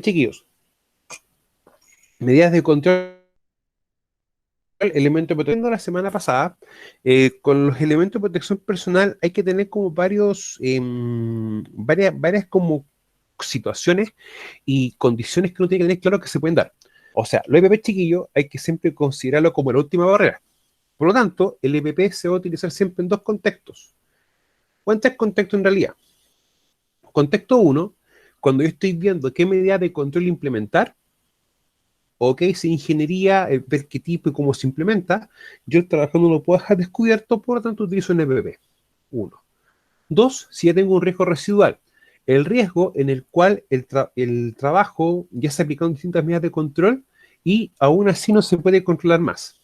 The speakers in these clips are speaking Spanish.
Chiquillos, medidas de control, elementos de protección. La semana pasada, con los elementos de protección personal hay que tener como varias como situaciones y condiciones que uno tiene que tener claro que se pueden dar. O sea, los EPP chiquillos hay que siempre considerarlo como la última barrera. Por lo tanto, el EPP se va a utilizar siempre en dos contextos, o en tres contextos en realidad. Contexto uno, cuando yo estoy viendo qué medida de control implementar, ok, si ingeniería, ver qué tipo y cómo se implementa, yo trabajando no lo puedo dejar descubierto, por lo tanto utilizo un EPP. Uno. Dos, si ya tengo un riesgo residual. El riesgo en el cual el trabajo ya se aplicaron distintas medidas de control y aún así no se puede controlar más.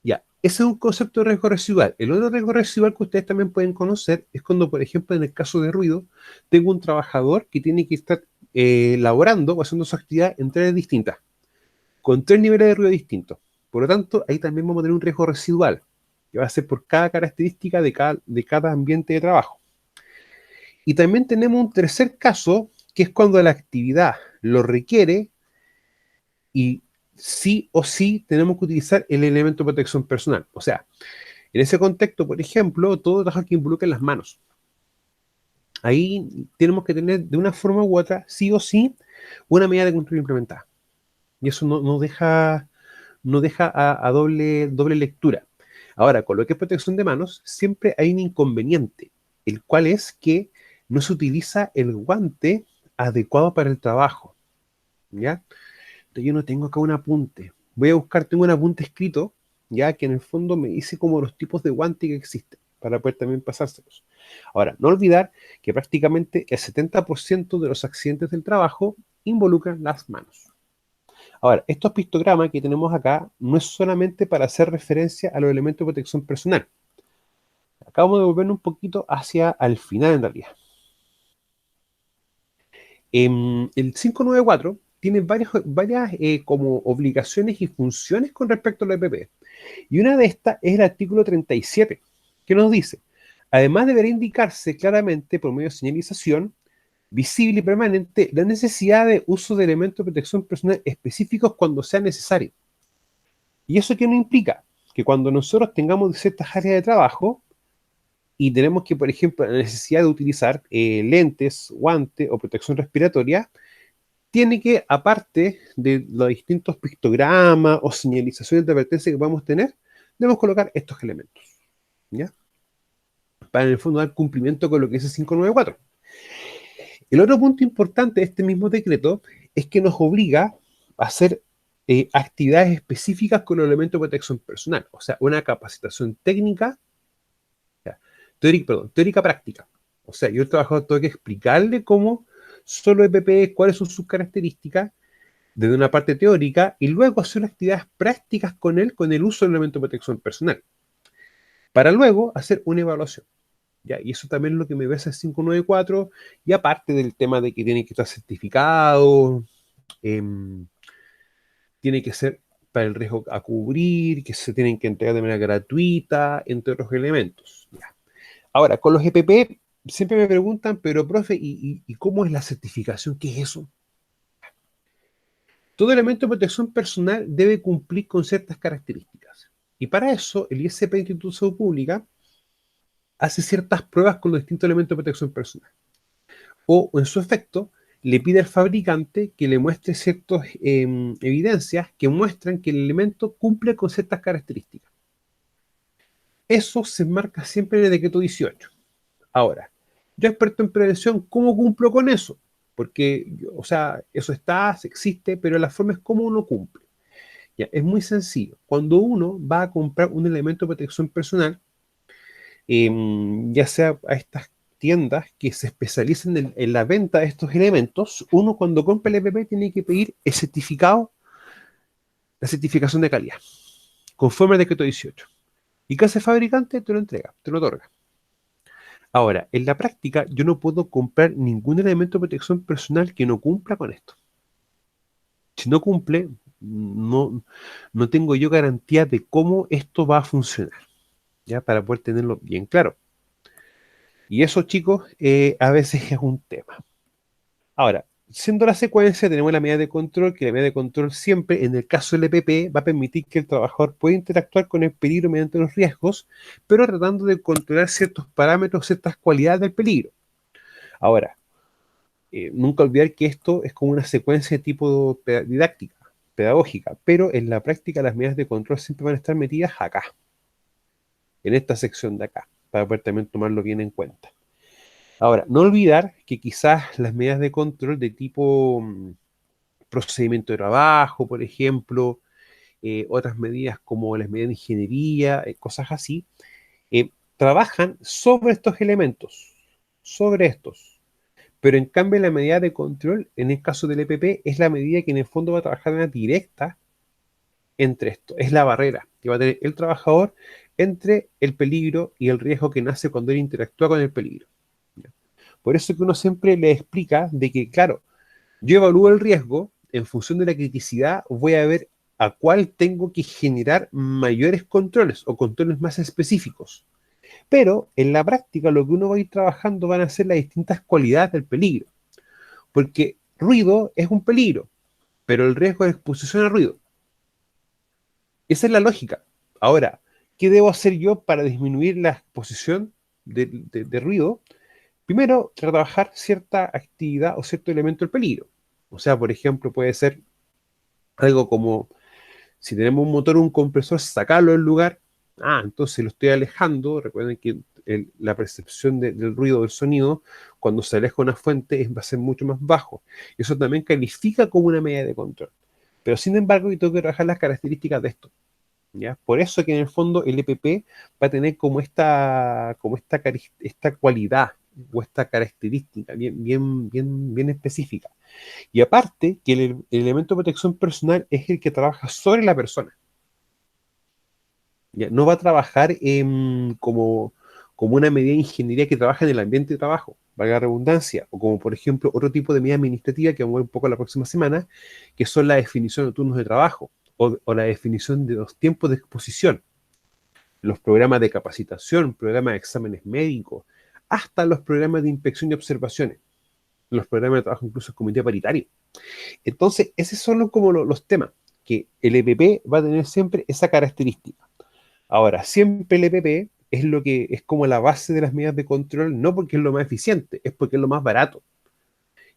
Ya, ese es un concepto de riesgo residual. El otro riesgo residual que ustedes también pueden conocer es cuando, por ejemplo, en el caso de ruido, tengo un trabajador que tiene que estar laborando o haciendo su actividad en tres distintas, con tres niveles de ruido distintos. Por lo tanto, ahí también vamos a tener un riesgo residual, que va a ser por cada característica de cada ambiente de trabajo. Y también tenemos un tercer caso, que es cuando la actividad lo requiere y sí o sí tenemos que utilizar el elemento de protección personal. O sea, en ese contexto, por ejemplo, todo trabajo que involucre las manos. Ahí tenemos que tener de una forma u otra, sí o sí, una medida de control implementada. Y eso no deja a doble lectura. Ahora, con lo que es protección de manos, siempre hay un inconveniente, el cual es que no se utiliza el guante adecuado para el trabajo, ¿ya? Entonces yo no tengo acá un apunte. Voy a buscar, tengo un apunte escrito, ya que en el fondo me dice como los tipos de guante que existen, para poder también pasárselos. Ahora, no olvidar que prácticamente el 70% de los accidentes del trabajo involucran las manos. Ahora, estos pictogramas que tenemos acá no es solamente para hacer referencia a los elementos de protección personal. Acabamos de volvernos un poquito hacia al final en realidad. El 594 tiene varias como obligaciones y funciones con respecto a la EPP. Y una de estas es el artículo 37, que nos dice, además deberá indicarse claramente por medio de señalización visible y permanente la necesidad de uso de elementos de protección personal específicos cuando sea necesario. ¿Y eso qué nos implica? Que cuando nosotros tengamos ciertas áreas de trabajo y tenemos que, por ejemplo, la necesidad de utilizar lentes, guantes o protección respiratoria, tiene que, aparte de los distintos pictogramas o señalizaciones de advertencia que podamos tener, debemos colocar estos elementos, ¿ya? Para en el fondo dar cumplimiento con lo que es el 594. El otro punto importante de este mismo decreto es que nos obliga a hacer actividades específicas con los elementos de protección personal, o sea, una capacitación técnica, ya, teórica práctica. O sea, yo al trabajador tengo que explicarle cómo son los EPP, cuáles son sus características, desde una parte teórica, y luego hacer actividades prácticas con él, con el uso del elemento de protección personal, para luego hacer una evaluación. ¿Ya? Y eso también es lo que me ves el 594, y aparte del tema de que tiene que estar certificado, eh, tiene que ser para el riesgo a cubrir, que se tienen que entregar de manera gratuita, entre otros elementos. ¿Ya? Ahora, con los EPP, siempre me preguntan, pero profe, ¿y cómo es la certificación? ¿Qué es eso? Todo elemento de protección personal debe cumplir con ciertas características. Y para eso, el ISP de Instituto de Salud Pública hace ciertas pruebas con los distintos elementos de protección personal. O, en su efecto, le pide al fabricante que le muestre ciertas evidencias que muestran que el elemento cumple con ciertas características. Eso se marca siempre en el decreto 18. Ahora, yo experto en prevención, ¿cómo cumplo con eso? Porque, o sea, eso está, existe, pero la forma es cómo uno cumple. Ya, es muy sencillo. Cuando uno va a comprar un elemento de protección personal, ya sea a estas tiendas que se especializan en la venta de estos elementos, uno cuando compra el EPP tiene que pedir el certificado, la certificación de calidad, conforme al decreto 18. ¿Y qué hace el fabricante? Te lo entrega, te lo otorga. Ahora, en la práctica, yo no puedo comprar ningún elemento de protección personal que no cumpla con esto. Si no cumple, no tengo yo garantía de cómo esto va a funcionar, ¿ya? Para poder tenerlo bien claro. Y eso, chicos, a veces es un tema. Ahora, siendo la secuencia, tenemos la medida de control, que la medida de control siempre, en el caso del EPP, va a permitir que el trabajador pueda interactuar con el peligro mediante los riesgos, pero tratando de controlar ciertos parámetros, ciertas cualidades del peligro. Ahora, nunca olvidar que esto es como una secuencia de tipo didáctica, pedagógica, pero en la práctica las medidas de control siempre van a estar metidas acá, en esta sección de acá, para poder también tomarlo bien en cuenta. Ahora, no olvidar que quizás las medidas de control de tipo procedimiento de trabajo, por ejemplo, otras medidas como las medidas de ingeniería, cosas así, trabajan sobre estos elementos, sobre estos. Pero en cambio la medida de control, en el caso del EPP, es la medida que en el fondo va a trabajar de manera directa entre esto. Es la barrera que va a tener el trabajador entre el peligro y el riesgo que nace cuando él interactúa con el peligro. Por eso que uno siempre le explica de que, claro, yo evalúo el riesgo, en función de la criticidad voy a ver a cuál tengo que generar mayores controles o controles más específicos. Pero en la práctica lo que uno va a ir trabajando van a ser las distintas cualidades del peligro. Porque ruido es un peligro, pero el riesgo de exposición al ruido. Esa es la lógica. Ahora, ¿qué debo hacer yo para disminuir la exposición de ruido? Primero, trabajar cierta actividad o cierto elemento del peligro. O sea, por ejemplo, puede ser algo como, si tenemos un motor o un compresor, sacarlo del lugar. Ah, entonces lo estoy alejando. Recuerden que la percepción del ruido, del sonido, cuando se aleja una fuente, va a ser mucho más bajo. Y eso también califica como una medida de control. Pero sin embargo, yo tengo que trabajar las características de esto. ¿Ya? Por eso que en el fondo el EPP va a tener esta cualidad o esta característica bien específica. Y aparte, que el elemento de protección personal es el que trabaja sobre la persona. ¿Ya? No va a trabajar como una medida de ingeniería que trabaja en el ambiente de trabajo, valga la redundancia, o como por ejemplo otro tipo de medida administrativa que vamos a ver un poco la próxima semana, que son la definición de turnos de trabajo o la definición de los tiempos de exposición, los programas de capacitación, programas de exámenes médicos, hasta los programas de inspección y observaciones, los programas de trabajo incluso en comité paritario. Entonces, esos son como los temas, que el EPP va a tener siempre esa característica. Ahora, siempre el EPP es lo que es como la base de las medidas de control, no porque es lo más eficiente, es porque es lo más barato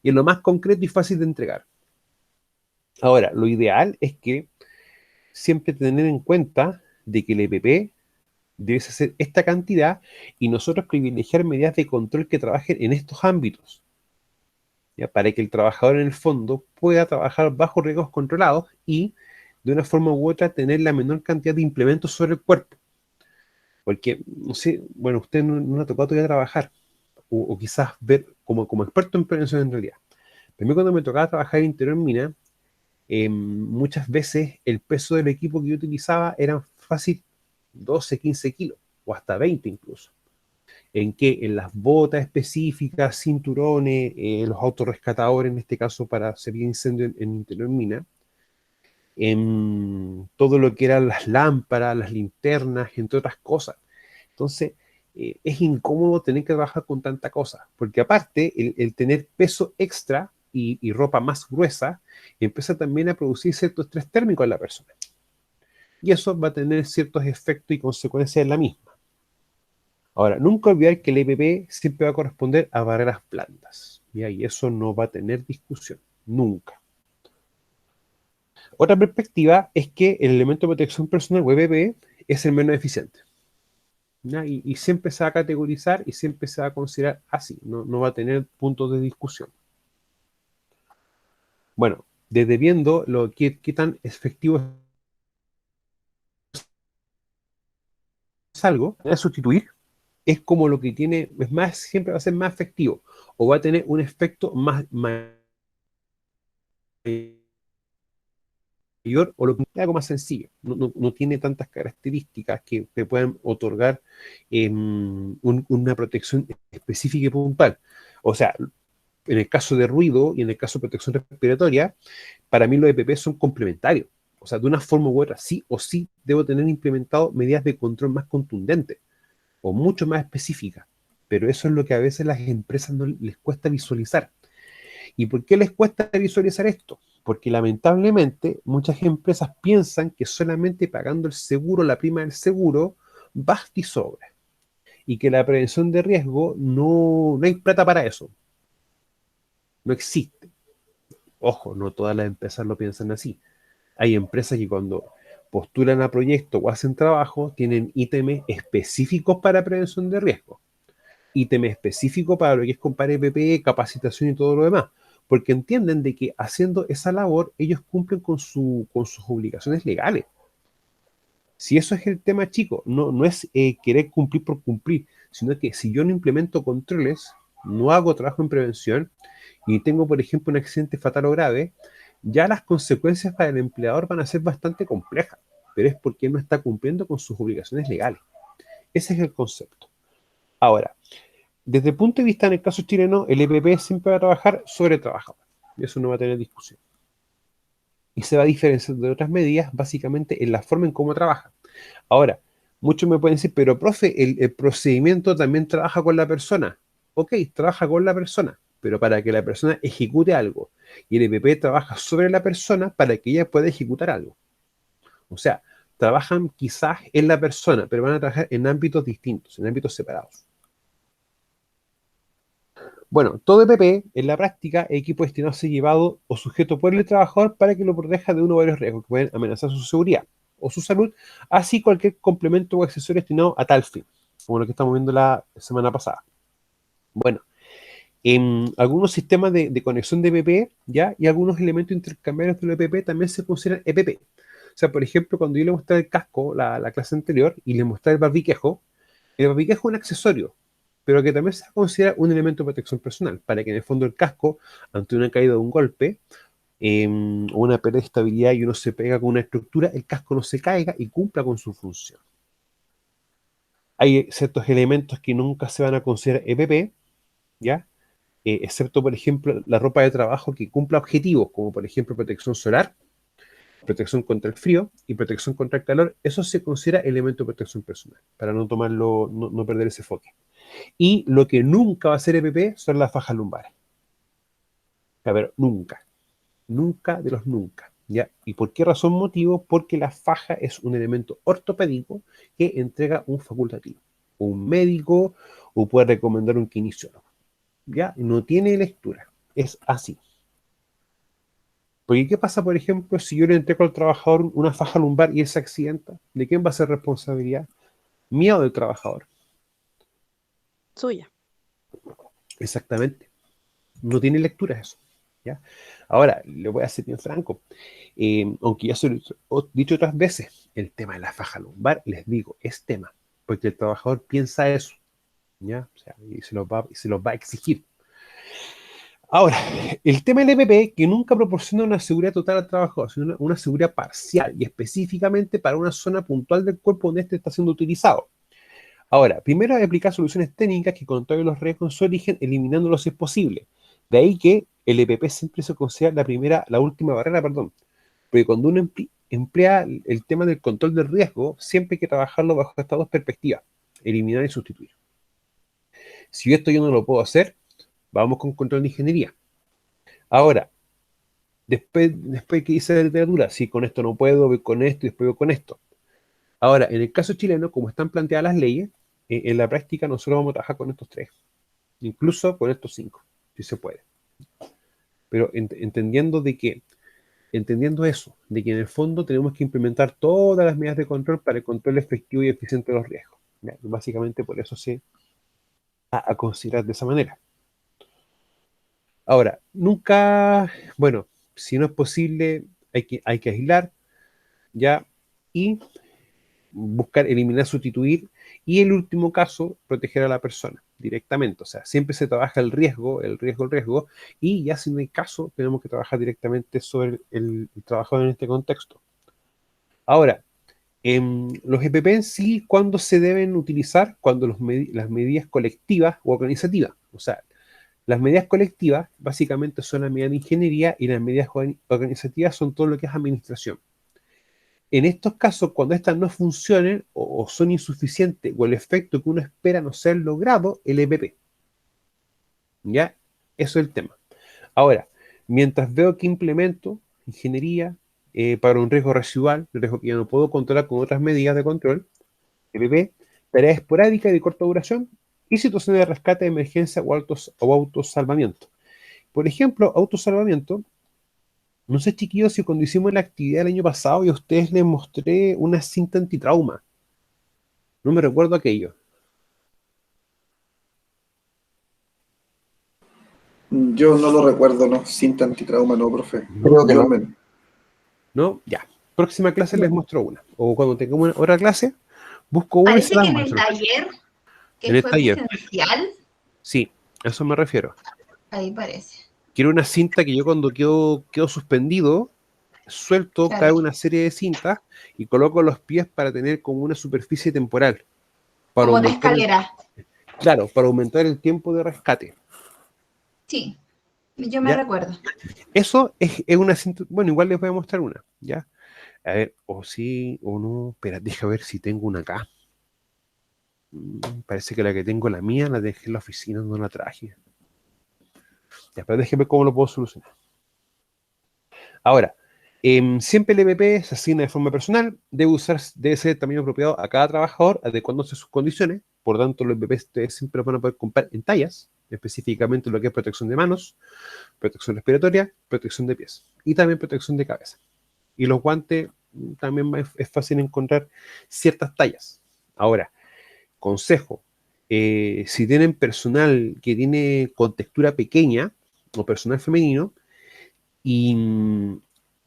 y es lo más concreto y fácil de entregar. Ahora, lo ideal es que siempre tener en cuenta de que el EPP debe ser esta cantidad y nosotros privilegiar medidas de control que trabajen en estos ámbitos, ¿ya? Para que el trabajador en el fondo pueda trabajar bajo riesgos controlados y de una forma u otra tener la menor cantidad de implementos sobre el cuerpo. Porque, no sé, bueno, usted no le ha tocado todavía trabajar, o quizás ver como experto en prevención en realidad. Pero a mí cuando me tocaba trabajar en interior mina, muchas veces el peso del equipo que yo utilizaba era fácil 12, 15 kilos, o hasta 20 incluso. En que en las botas específicas, cinturones, los autorrescatadores, en este caso para servir incendio en interior mina, en todo lo que eran las lámparas, las linternas, entre otras cosas. Entonces, es incómodo tener que trabajar con tanta cosa, porque aparte, el tener peso extra y ropa más gruesa, empieza también a producir cierto estrés térmico en la persona. Y eso va a tener ciertos efectos y consecuencias en la misma. Ahora, nunca olvidar que el EPP siempre va a corresponder a barreras blandas, ¿ya? Y eso no va a tener discusión, nunca. Otra perspectiva es que el elemento de protección personal, o EPP, es el menos eficiente. ¿Ya? Y siempre se va a categorizar y siempre se va a considerar así, no va a tener puntos de discusión. Bueno, desde viendo qué tan efectivo es algo, a sustituir, es como lo que tiene, es más, siempre va a ser más efectivo, o va a tener un efecto más mayor, o lo que es algo más sencillo, no tiene tantas características que puedan otorgar una protección específica y puntual. O sea, en el caso de ruido y en el caso de protección respiratoria, para mí los EPP son complementarios. O sea, de una forma u otra, sí o sí debo tener implementado medidas de control más contundentes o mucho más específicas. Pero eso es lo que a veces a las empresas no les cuesta visualizar. ¿Y por qué les cuesta visualizar esto? Porque lamentablemente muchas empresas piensan que solamente pagando el seguro, la prima del seguro, basta y sobra. Y que la prevención de riesgo no hay plata para eso. No existe. Ojo, no todas las empresas lo piensan así. Hay empresas que cuando postulan a proyectos o hacen trabajo, tienen ítems específicos para prevención de riesgo. Ítem específico para lo que es comprar EPP, capacitación y todo lo demás. Porque entienden de que haciendo esa labor, ellos cumplen con sus obligaciones legales. Si eso es el tema, chico, no es querer cumplir por cumplir, sino que si yo no implemento controles, no hago trabajo en prevención y tengo, por ejemplo, un accidente fatal o grave, ya las consecuencias para el empleador van a ser bastante complejas, pero es porque él no está cumpliendo con sus obligaciones legales. Ese es el concepto. Ahora, desde el punto de vista en el caso chileno, el EPP siempre va a trabajar sobre trabajador. Eso no va a tener discusión. Y se va a diferenciar de otras medidas básicamente en la forma en cómo trabaja. Ahora, muchos me pueden decir, pero profe, el procedimiento también trabaja con la persona. Ok, trabaja con la persona, pero para que la persona ejecute algo. Y el EPP trabaja sobre la persona para que ella pueda ejecutar algo. O sea, trabajan quizás en la persona, pero van a trabajar en ámbitos distintos, en ámbitos separados. Bueno, todo EPP, en la práctica, es equipo destinado a ser llevado o sujeto por el trabajador para que lo proteja de uno o varios riesgos que pueden amenazar su seguridad o su salud, así cualquier complemento o accesorio destinado a tal fin, como lo que estamos viendo la semana pasada. Bueno, en algunos sistemas de conexión de EPP, ¿ya? Y algunos elementos intercambiables del EPP también se consideran EPP. O sea, por ejemplo, cuando yo le mostré el casco, la clase anterior, y le mostré el barbiquejo es un accesorio, pero que también se considera un elemento de protección personal, para que en el fondo el casco, ante una caída de un golpe, o una pérdida de estabilidad y uno se pega con una estructura, el casco no se caiga y cumpla con su función. Hay ciertos elementos que nunca se van a considerar EPP, ¿ya? Excepto, por ejemplo, la ropa de trabajo que cumpla objetivos, como por ejemplo protección solar, protección contra el frío y protección contra el calor. Eso se considera elemento de protección personal, para no tomarlo, no perder ese enfoque. Y lo que nunca va a ser EPP son las fajas lumbares. A ver, nunca. Nunca de los nunca. ¿Ya? ¿Y por qué razón motivo? Porque la faja es un elemento ortopédico que entrega un facultativo. Un médico o puede recomendar un kinesiólogo. ¿Ya? No tiene lectura. Es así. Porque ¿qué pasa, por ejemplo, si yo le entrego al trabajador una faja lumbar y él se accidenta? ¿De quién va a ser responsabilidad? ¿Mía o del trabajador? Suya. Exactamente. No tiene lectura eso. ¿Ya? Ahora, le voy a ser bien franco. Aunque ya se lo he dicho otras veces, el tema de la faja lumbar, les digo, es tema. Porque el trabajador piensa eso. ¿Ya? O sea, y se los va a exigir. Ahora, el tema del EPP, que nunca proporciona una seguridad total al trabajador, sino una seguridad parcial y específicamente para una zona puntual del cuerpo donde este está siendo utilizado. Ahora, primero hay que aplicar soluciones técnicas que controlen los riesgos en su origen, eliminándolos si es posible. De ahí que el EPP siempre se considera la última barrera, perdón. Porque cuando uno emplea el tema del control del riesgo, siempre hay que trabajarlo bajo estas dos perspectivas, eliminar y sustituir. Si esto yo no lo puedo hacer, vamos con control de ingeniería. Ahora, después que hice la literatura, si con esto no puedo, voy con esto y después voy con esto. Ahora, en el caso chileno, como están planteadas las leyes, en la práctica nosotros vamos a trabajar con estos tres, incluso con estos cinco, si se puede. Pero entendiendo eso, de que en el fondo tenemos que implementar todas las medidas de control para el control efectivo y eficiente de los riesgos. ¿Ya? Básicamente por eso se a considerar de esa manera. Ahora, nunca, bueno, si no es posible, hay que aislar, ya, y buscar, eliminar, sustituir, y el último caso, proteger a la persona directamente. O sea, siempre se trabaja el riesgo, y ya si no hay caso, tenemos que trabajar directamente sobre el trabajador en este contexto. Ahora, los EPP en sí, ¿cuándo se deben utilizar? Cuando las medidas colectivas o organizativas. O sea, las medidas colectivas básicamente son las medidas de ingeniería y las medidas organizativas son todo lo que es administración. En estos casos, cuando estas no funcionen o son insuficientes o el efecto que uno espera no ser logrado, el EPP. ¿Ya? Eso es el tema. Ahora, mientras veo que implemento ingeniería para un riesgo residual, un riesgo que yo no puedo controlar con otras medidas de control, EPP, tarea esporádica y de corta duración, y situaciones de rescate de emergencia o autosalvamiento. Por ejemplo, autosalvamiento, no sé, chiquillos, si cuando hicimos la actividad el año pasado y a ustedes les mostré una cinta antitrauma. No me recuerdo aquello. Yo no lo recuerdo, ¿no? Cinta antitrauma, no, profe. No, Creo que ya. al menos. ¿No? Ya. Próxima clase les muestro una. O cuando tengamos otra clase, busco una y se Parece las que en el muestro. taller, En que el fue taller. presencial, Sí, a eso me refiero. ahí parece. Quiero una cinta que yo cuando quedo suspendido, suelto, cae Claro. una serie de cintas y coloco los pies para tener como una superficie temporal. Para Como de aumentar escalera. claro, para aumentar el tiempo de rescate. Sí, yo me ¿Ya? recuerdo. Eso es una cinta. Bueno, igual les voy a mostrar una. ¿Ya? A ver, o sí o no. Espera, deja ver si tengo una acá. Parece que la que tengo, la mía, la dejé en la oficina, no la traje. Ya, pero déjeme ver cómo lo puedo solucionar. Ahora, siempre el EPP se asigna de forma personal, debe ser también apropiado a cada trabajador, adecuándose a sus condiciones. Por tanto, los EPP ustedes siempre lo van a poder comprar en tallas, específicamente lo que es protección de manos, protección respiratoria, protección de pies y también protección de cabeza. Y los guantes también es fácil encontrar ciertas tallas. Ahora, consejo, si tienen personal que tiene con textura pequeña o personal femenino y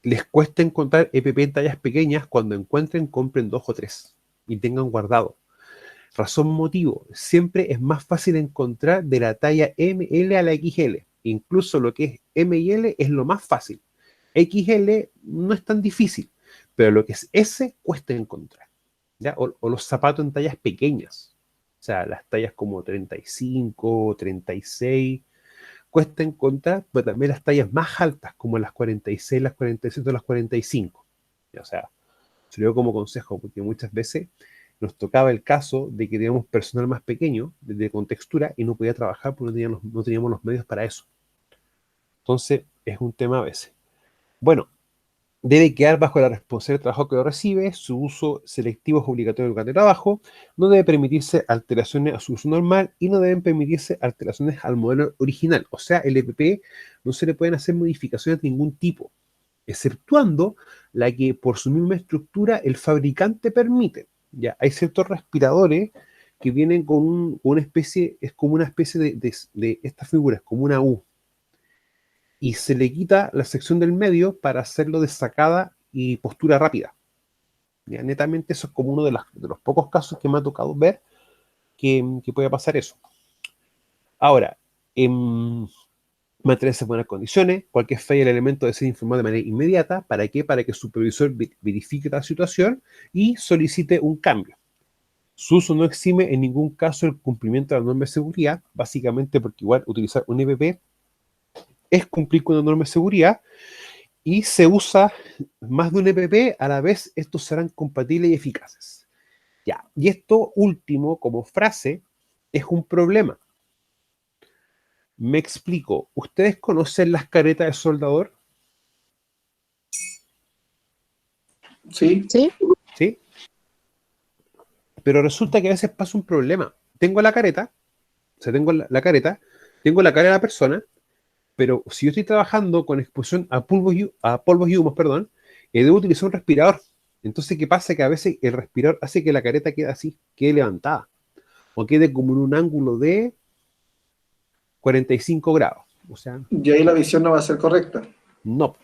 les cuesta encontrar EPP en tallas pequeñas, cuando encuentren compren 2 o 3 y tengan guardado. Razón motivo, siempre es más fácil encontrar de la talla ML a la XL. Incluso lo que es M y L es lo más fácil. XL no es tan difícil, pero lo que es S cuesta encontrar. ¿Ya? O los zapatos en tallas pequeñas. O sea, las tallas como 35, 36, cuesta encontrar, pero también las tallas más altas, como las 46, las 47 o las 45. O sea, se lo digo como consejo, porque muchas veces nos tocaba el caso de que teníamos personal más pequeño, de contextura, y no podía trabajar porque no teníamos los medios para eso. Entonces, es un tema a veces. Bueno, debe quedar bajo la responsabilidad del trabajo que lo recibe, su uso selectivo es obligatorio en el lugar de trabajo, no debe permitirse alteraciones a su uso normal y no deben permitirse alteraciones al modelo original. O sea, el EPP no se le pueden hacer modificaciones de ningún tipo, exceptuando la que por su misma estructura el fabricante permite. Ya, hay ciertos respiradores que vienen con una especie, es como una especie de esta figura, es como una U, y se le quita la sección del medio para hacerlo de sacada y postura rápida. Ya, netamente eso es como uno de los pocos casos que me ha tocado ver que puede pasar eso. Ahora, mantenerse en buenas condiciones, cualquier falla del elemento debe ser informado de manera inmediata. ¿Para qué? Para que el supervisor verifique la situación y solicite un cambio. Su uso no exime en ningún caso el cumplimiento de la norma de seguridad, básicamente porque igual utilizar un EPP es cumplir con la norma de seguridad, y se usa más de un EPP, a la vez estos serán compatibles y eficaces. Ya, y esto último, como frase, es un problema. Me explico. ¿Ustedes conocen las caretas de soldador? Sí. ¿Sí? ¿Sí? Pero resulta que a veces pasa un problema. Tengo la careta, o sea, tengo la careta, tengo la cara de la persona, pero si yo estoy trabajando con exposición a polvos y humos, perdón, debo utilizar un respirador. Entonces, ¿qué pasa? Que a veces el respirador hace que la careta quede así, quede levantada, o quede como en un ángulo de 45 grados. O sea, Y ahí la visión no va a ser correcta. no,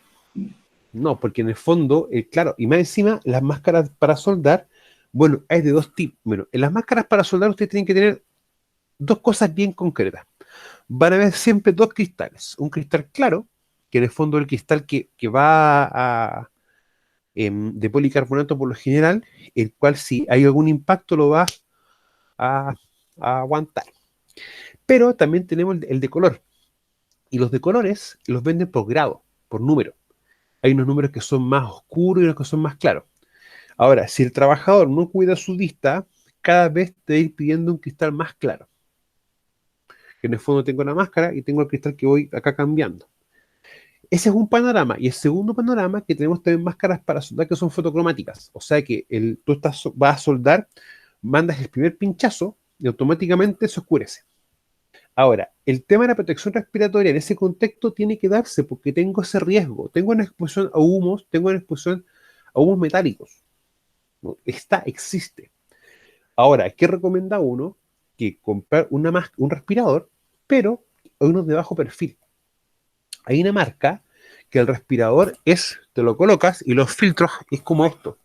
no, porque en el fondo, claro, y más encima, las máscaras para soldar, bueno, hay de dos tipos. Bueno, en las máscaras para soldar ustedes tienen que tener dos cosas bien concretas. Van a haber siempre dos cristales. Un cristal claro, que en el fondo es el cristal que va de policarbonato por lo general, el cual si hay algún impacto lo va a, a aguantar. Pero también tenemos el de color. Y los de colores los venden por grado, por número. Hay unos números que son más oscuros y unos que son más claros. Ahora, si el trabajador no cuida su vista, cada vez te va a ir pidiendo un cristal más claro. Que en el fondo tengo la máscara y tengo el cristal que voy acá cambiando. ese es un panorama. Y el segundo panorama, que tenemos también máscaras para soldar que son fotocromáticas. O sea que tú vas a soldar, mandas el primer pinchazo y automáticamente se oscurece. Ahora, el tema de la protección respiratoria en ese contexto tiene que darse porque tengo ese riesgo. Tengo una exposición a humos, tengo una exposición a humos metálicos. ¿No? Existe. Ahora, ¿qué recomienda uno? Que comprar un respirador, pero hay unos de bajo perfil. Hay una marca que el respirador te lo colocas y los filtros es como esto.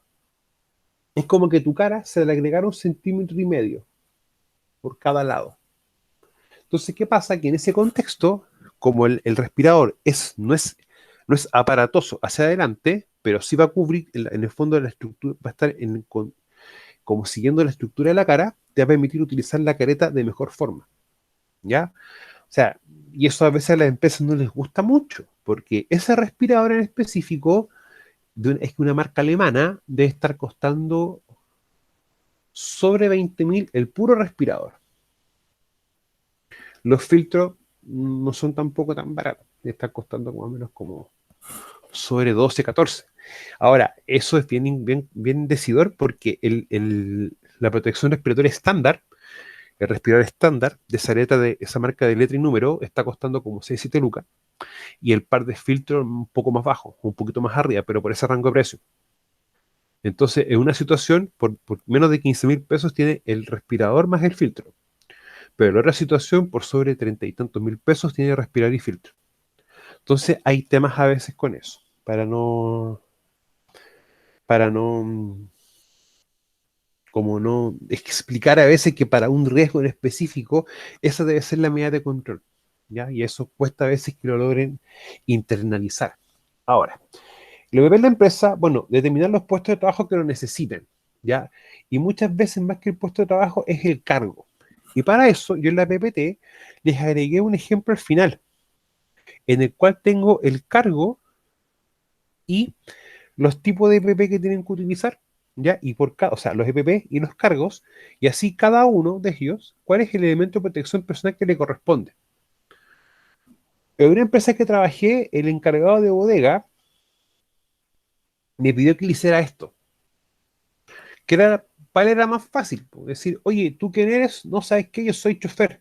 Es como que tu cara se le agregara 1,5 cm por cada lado. Entonces, ¿qué pasa? Que en ese contexto, como el respirador no es aparatoso hacia adelante, pero sí va a cubrir en el fondo de la estructura, va a estar como siguiendo la estructura de la cara, te va a permitir utilizar la careta de mejor forma. ¿Ya? O sea, y eso a veces a las empresas no les gusta mucho, porque ese respirador en específico es que una marca alemana debe estar costando sobre 20.000 el puro respirador. Los filtros no son tampoco tan baratos, están costando más o menos como sobre 12, 14. Ahora, eso es bien decidor porque la protección respiratoria estándar, el respirador estándar de esa marca de letra y número está costando como 6, 7 lucas. Y el par de filtros un poco más bajo, un poquito más arriba, pero por ese rango de precio. Entonces, en una situación, por menos de 15.000 pesos tiene el respirador más el filtro. Pero en la otra situación, por sobre 30 y tantos mil pesos, tiene respirador y filtro. Entonces, hay temas a veces con eso, para no, como no explicar a veces que para un riesgo en específico, esa debe ser la medida de control, ¿ya? Y eso cuesta a veces que lo logren internalizar. Ahora, lo que ve la empresa, bueno, determinar los puestos de trabajo que lo necesiten, ¿ya? Y muchas veces más que el puesto de trabajo es el cargo. Y para eso, yo en la PPT les agregué un ejemplo al final, en el cual tengo el cargo y los tipos de EPP que tienen que utilizar, ¿ya? Y o sea, los EPP y los cargos, y así cada uno de ellos, cuál es el elemento de protección personal que le corresponde. En una empresa que trabajé, el encargado de bodega me pidió que le hiciera esto, que para él era más fácil, decir, oye, ¿tú quién eres? No sabes qué, yo soy chofer.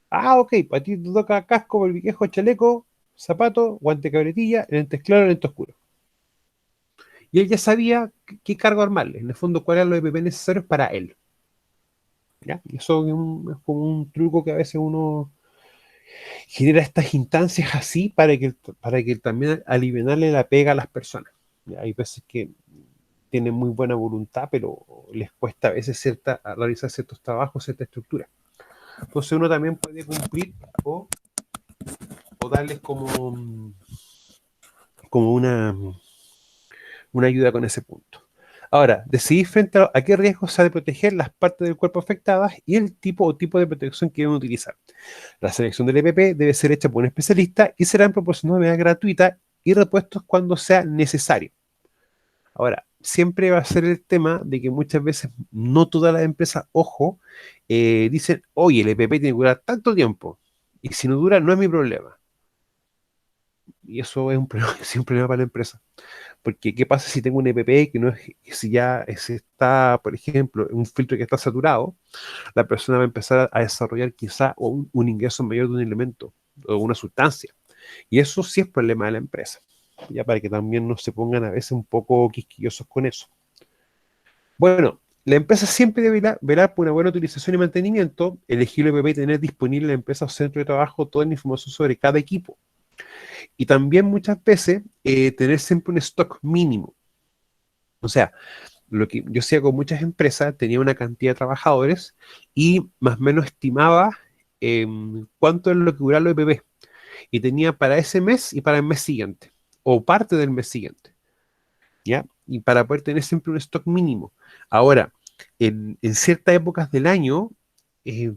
Ah, ok, para ti te toca casco, viejo, chaleco, zapato, guante cabretilla, lentes claros, lentes oscuros. Y él ya sabía qué cargo armarle, en el fondo, cuáles eran los EPP necesarios para él. ¿Ya? Y eso es como un truco que a veces uno genera estas instancias así para que también aliviarle la pega a las personas. ¿Ya? Hay veces que tienen muy buena voluntad, pero les cuesta a veces realizar ciertos trabajos, cierta estructura. Entonces uno también puede cumplir o darles como una ayuda con ese punto. Ahora, decidir frente a qué riesgos se ha de proteger las partes del cuerpo afectadas y el tipo de protección que deben utilizar. La selección del EPP debe ser hecha por un especialista y serán proporcionados de manera gratuita y repuestos cuando sea necesario. Ahora, siempre va a ser el tema de que muchas veces no todas las empresas, ojo, dicen, oye, el EPP tiene que durar tanto tiempo y si no dura no es mi problema. Y eso es un problema, es un problema para la empresa. Porque, ¿qué pasa si tengo un EPP que no es, si ya está, por ejemplo, un filtro que está saturado, la persona va a empezar a desarrollar quizá un ingreso mayor de un elemento o una sustancia? Y eso sí es problema de la empresa, ya para que también no se pongan a veces un poco quisquillosos con eso. Bueno, la empresa siempre debe velar por una buena utilización y mantenimiento, elegir el EPP y tener disponible en la empresa o centro de trabajo toda la información sobre cada equipo. Y también muchas veces tener siempre un stock mínimo. O sea, lo que yo hacía con muchas empresas, tenía una cantidad de trabajadores y más o menos estimaba cuánto es lo que duraba los EPP. Y tenía para ese mes y para el mes siguiente, o parte del mes siguiente, ¿ya? Y para poder tener siempre un stock mínimo. Ahora, en ciertas épocas del año, o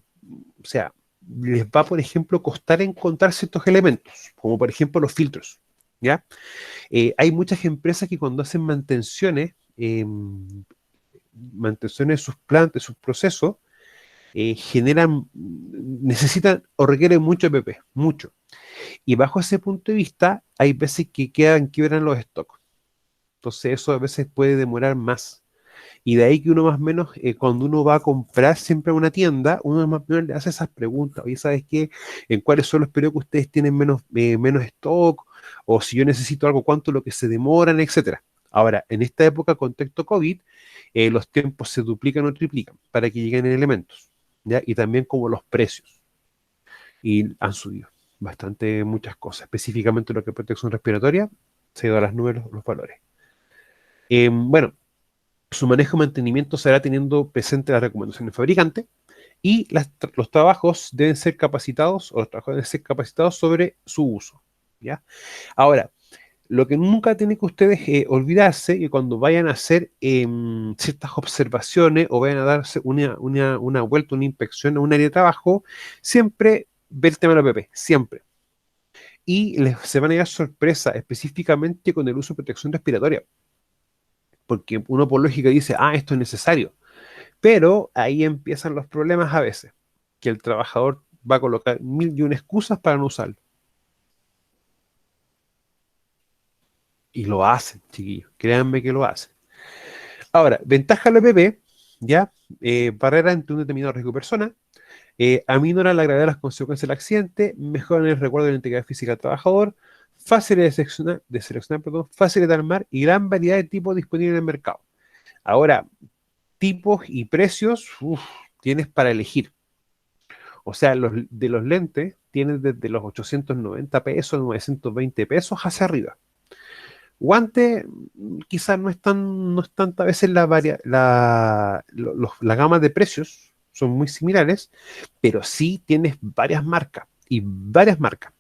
sea, les va, por ejemplo, costar encontrar ciertos elementos, como por ejemplo los filtros, ¿ya? Hay muchas empresas que cuando hacen mantenciones de sus plantas, de sus procesos, necesitan o requieren mucho EPP, mucho. Y bajo ese punto de vista, hay veces que quedan quiebran los stocks. Entonces eso a veces puede demorar más. Y de ahí que uno más o menos, cuando uno va a comprar siempre a una tienda, uno más o menos le hace esas preguntas. Oye, ¿sabes qué? ¿En cuáles son los periodos que ustedes tienen menos stock? O si yo necesito algo, ¿cuánto es lo que se demoran, etcétera? Ahora, en esta época, contexto COVID, los tiempos se duplican o triplican para que lleguen en elementos, ¿ya? Y también como los precios. Y han subido bastante muchas cosas. Específicamente lo que es protección respiratoria, se ha ido a las nubes los valores. Bueno, su manejo y mantenimiento se hará teniendo presente las recomendaciones del fabricante y los trabajos deben ser capacitados, o los trabajadores deben ser capacitados sobre su uso, ¿ya? Ahora, lo que nunca tienen que ustedes olvidarse, que cuando vayan a hacer ciertas observaciones o vayan a darse una vuelta, una inspección a un área de trabajo, siempre ver el tema de la PP, siempre. Y se van a dar sorpresa específicamente con el uso de protección respiratoria. Porque uno por lógica dice, esto es necesario. Pero ahí empiezan los problemas a veces, que el trabajador va a colocar 1001 excusas para no usarlo. Y lo hacen, chiquillos. Créanme que lo hacen. Ahora, ventaja del EPP, ¿ya? Barrera entre un determinado riesgo de persona, aminora la gravedad de las consecuencias del accidente, mejoran el recuerdo de la integridad física del trabajador, fáciles de seleccionar, fáciles de armar y gran variedad de tipos disponibles en el mercado. Ahora, tipos y precios, tienes para elegir. O sea, de los lentes tienes desde los 890 pesos, 920 pesos hacia arriba. Guante, quizás no es tanta veces la gama de precios son muy similares, pero sí tienes varias marcas y varias marcas.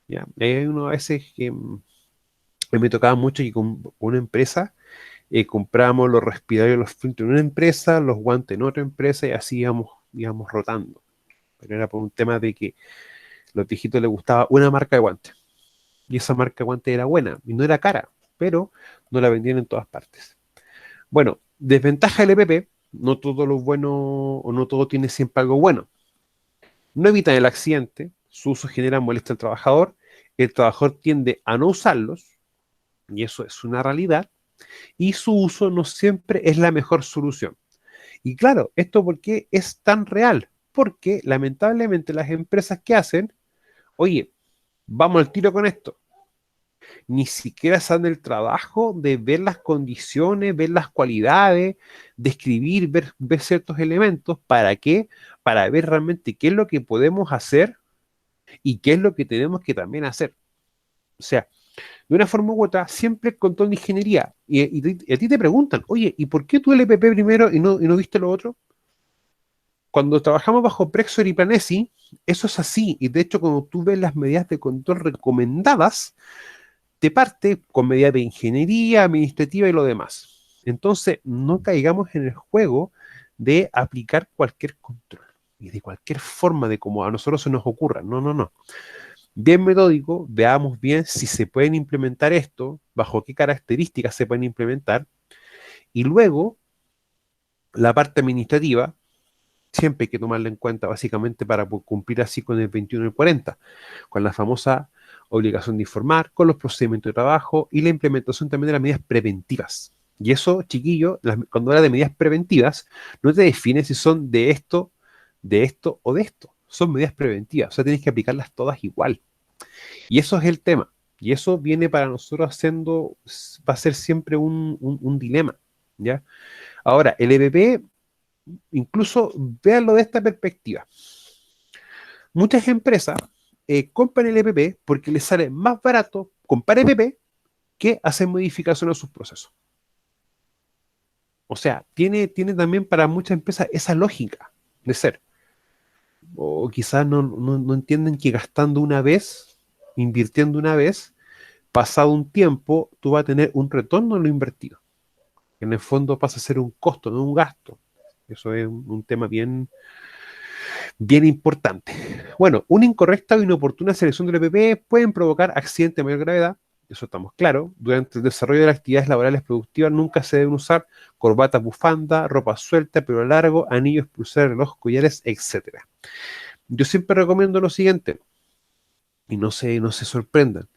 ¿Ya? Hay uno a veces que me tocaba mucho que con una empresa comprábamos los respiradores y los filtros en una empresa, los guantes en otra empresa y así íbamos rotando. Pero era por un tema de que a los viejitos les gustaba una marca de guantes. Y esa marca de guantes era buena y no era cara, pero no la vendían en todas partes. Bueno, desventaja del EPP, no todo lo bueno o no todo tiene siempre algo bueno. No evitan el accidente, su uso genera molestia al trabajador, el trabajador tiende a no usarlos, y eso es una realidad, y su uso no siempre es la mejor solución. Y claro, ¿esto por qué es tan real? Porque lamentablemente las empresas que hacen, oye, vamos al tiro con esto. Ni siquiera se dan el trabajo de ver las condiciones, ver las cualidades, describir, ver ciertos elementos. ¿Para qué? Para ver realmente qué es lo que podemos hacer y qué es lo que tenemos que también hacer. O sea, de una forma u otra, siempre el control de ingeniería. Y a ti te preguntan, oye, ¿y por qué tú el EPP primero y no viste lo otro? Cuando trabajamos bajo Prexor y Planesi, eso es así. Y de hecho, cuando tú ves las medidas de control recomendadas, te parte con medidas de ingeniería, administrativa y lo demás. Entonces, no caigamos en el juego de aplicar cualquier control y de cualquier forma de como a nosotros se nos ocurra. No, no, no. Bien metódico, veamos bien si se pueden implementar esto, bajo qué características se pueden implementar, y luego la parte administrativa, siempre hay que tomarla en cuenta básicamente para cumplir así con el 21 y el 40, con la famosa obligación de informar, con los procedimientos de trabajo y la implementación también de las medidas preventivas. Y eso, chiquillo, cuando habla de medidas preventivas, no te define si son de esto o de esto. Son medidas preventivas, o sea, tienes que aplicarlas todas igual. Y eso es el tema. Y eso viene para nosotros va a ser siempre un dilema, ¿ya? Ahora, el EPP, incluso véanlo de esta perspectiva. Muchas empresas compran el EPP porque les sale más barato comprar EPP que hacer modificaciones a sus procesos. O sea, tiene también para muchas empresas esa lógica de ser. O quizás no entienden que gastando una vez, invirtiendo una vez, pasado un tiempo, tú vas a tener un retorno en lo invertido. En el fondo pasa a ser un costo, no un gasto. Eso es un tema bien importante. Bueno, una incorrecta o inoportuna selección del EPP pueden provocar accidentes de mayor gravedad, eso estamos claros. Durante el desarrollo de las actividades laborales productivas nunca se deben usar corbatas, bufanda, ropa suelta, pelo largo, anillos, pulseras, relojes, collares, etc. Yo siempre recomiendo lo siguiente. y no se sorprendan.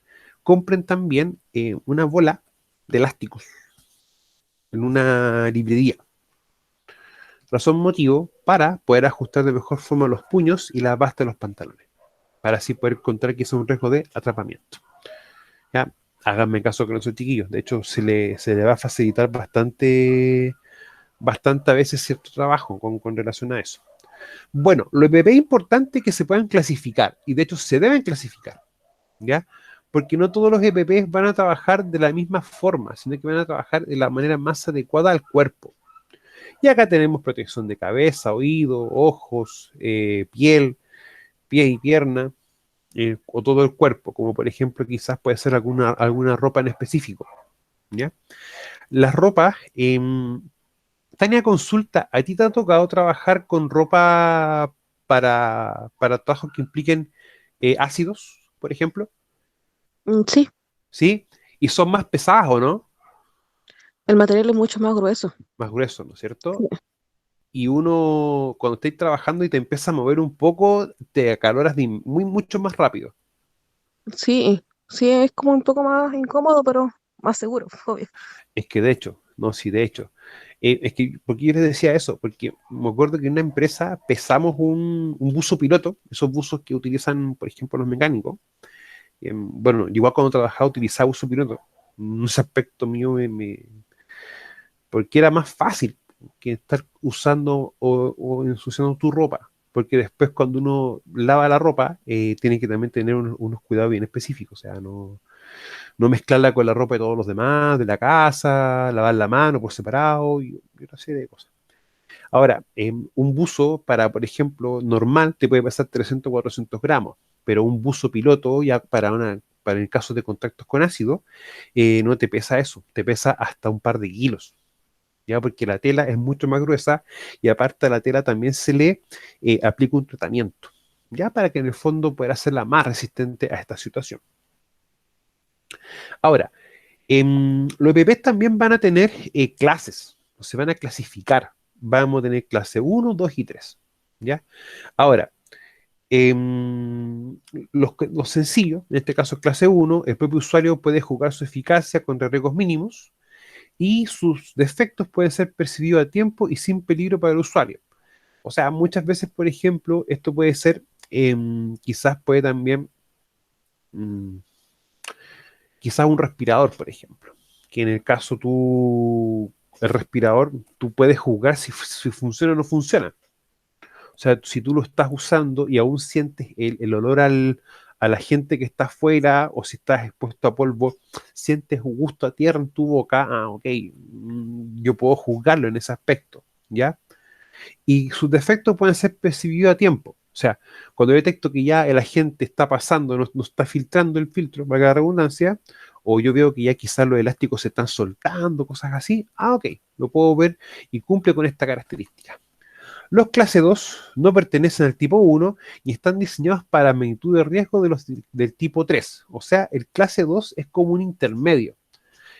Compren también una bola de elásticos en una librería. Razón motivo para poder ajustar de mejor forma los puños y la basta de los pantalones, para así poder encontrar que es un riesgo de atrapamiento. ¿Ya? Háganme caso con esos chiquillos. De hecho, se le va a facilitar bastante a veces cierto trabajo con relación a eso. Bueno, lo EPP es importante que se puedan clasificar, y de hecho se deben clasificar, ¿ya? Porque no todos los EPPs van a trabajar de la misma forma, sino que van a trabajar de la manera más adecuada al cuerpo. Y acá tenemos protección de cabeza, oído, ojos, piel, pie y pierna, o todo el cuerpo, como por ejemplo quizás puede ser alguna ropa en específico, ¿ya? Las ropas, Tania, consulta, ¿a ti te ha tocado trabajar con ropa para trabajos que impliquen ácidos, por ejemplo? Sí, ¿Sí? Y son más pesadas, ¿o no? el material es mucho más grueso. Más gruesos, ¿no es cierto? Sí, Y uno, cuando estáis trabajando y te empieza a mover un poco, te acaloras mucho más rápido. sí, sí, es como un poco más incómodo, pero más seguro, obvio. Es que de hecho, no, sí, de hecho. Es que, ¿por qué yo les decía eso? Porque me acuerdo que en una empresa pesamos un buzo piloto, esos buzos que utilizan, por ejemplo, los mecánicos. Bueno, igual cuando trabajaba utilizaba buzo piloto. En ese aspecto mío porque era más fácil que estar usando o ensuciando tu ropa. Porque después cuando uno lava la ropa, tiene que también tener unos cuidados bien específicos. O sea, no mezclarla con la ropa de todos los demás, de la casa, lavar la mano por separado y otra serie de cosas. Ahora, un buzo para, por ejemplo, normal te puede pasar 300 o 400 gramos, pero un buzo piloto ya para el caso de contactos con ácido, no te pesa eso, te pesa hasta un par de kilos, ya porque la tela es mucho más gruesa y aparte a la tela también se le aplica un tratamiento, ya para que en el fondo pueda hacerla más resistente a esta situación. Ahora, los EPPs también van a tener clases, o se van a clasificar. Vamos a tener clase 1, 2 y 3. ¿Ya? Ahora, los sencillos, en este caso clase 1, el propio usuario puede jugar su eficacia contra riesgos mínimos y sus defectos pueden ser percibidos a tiempo y sin peligro para el usuario. O sea, muchas veces, por ejemplo, esto puede ser, quizás puede también, mm, quizás un respirador, por ejemplo, que en el caso el respirador, tú puedes juzgar si funciona o no funciona. O sea, si tú lo estás usando y aún sientes el olor a la gente que está afuera o si estás expuesto a polvo, sientes un gusto a tierra en tu boca, ok, yo puedo juzgarlo en ese aspecto, ¿ya? Y sus defectos pueden ser percibidos a tiempo. O sea, cuando detecto que ya el agente está pasando, no está filtrando el filtro, valga la redundancia, o yo veo que ya quizás los elásticos se están soltando, cosas así, ok, lo puedo ver y cumple con esta característica. Los clase 2 no pertenecen al tipo 1 y están diseñados para magnitud de riesgo del tipo 3. O sea, el clase 2 es como un intermedio.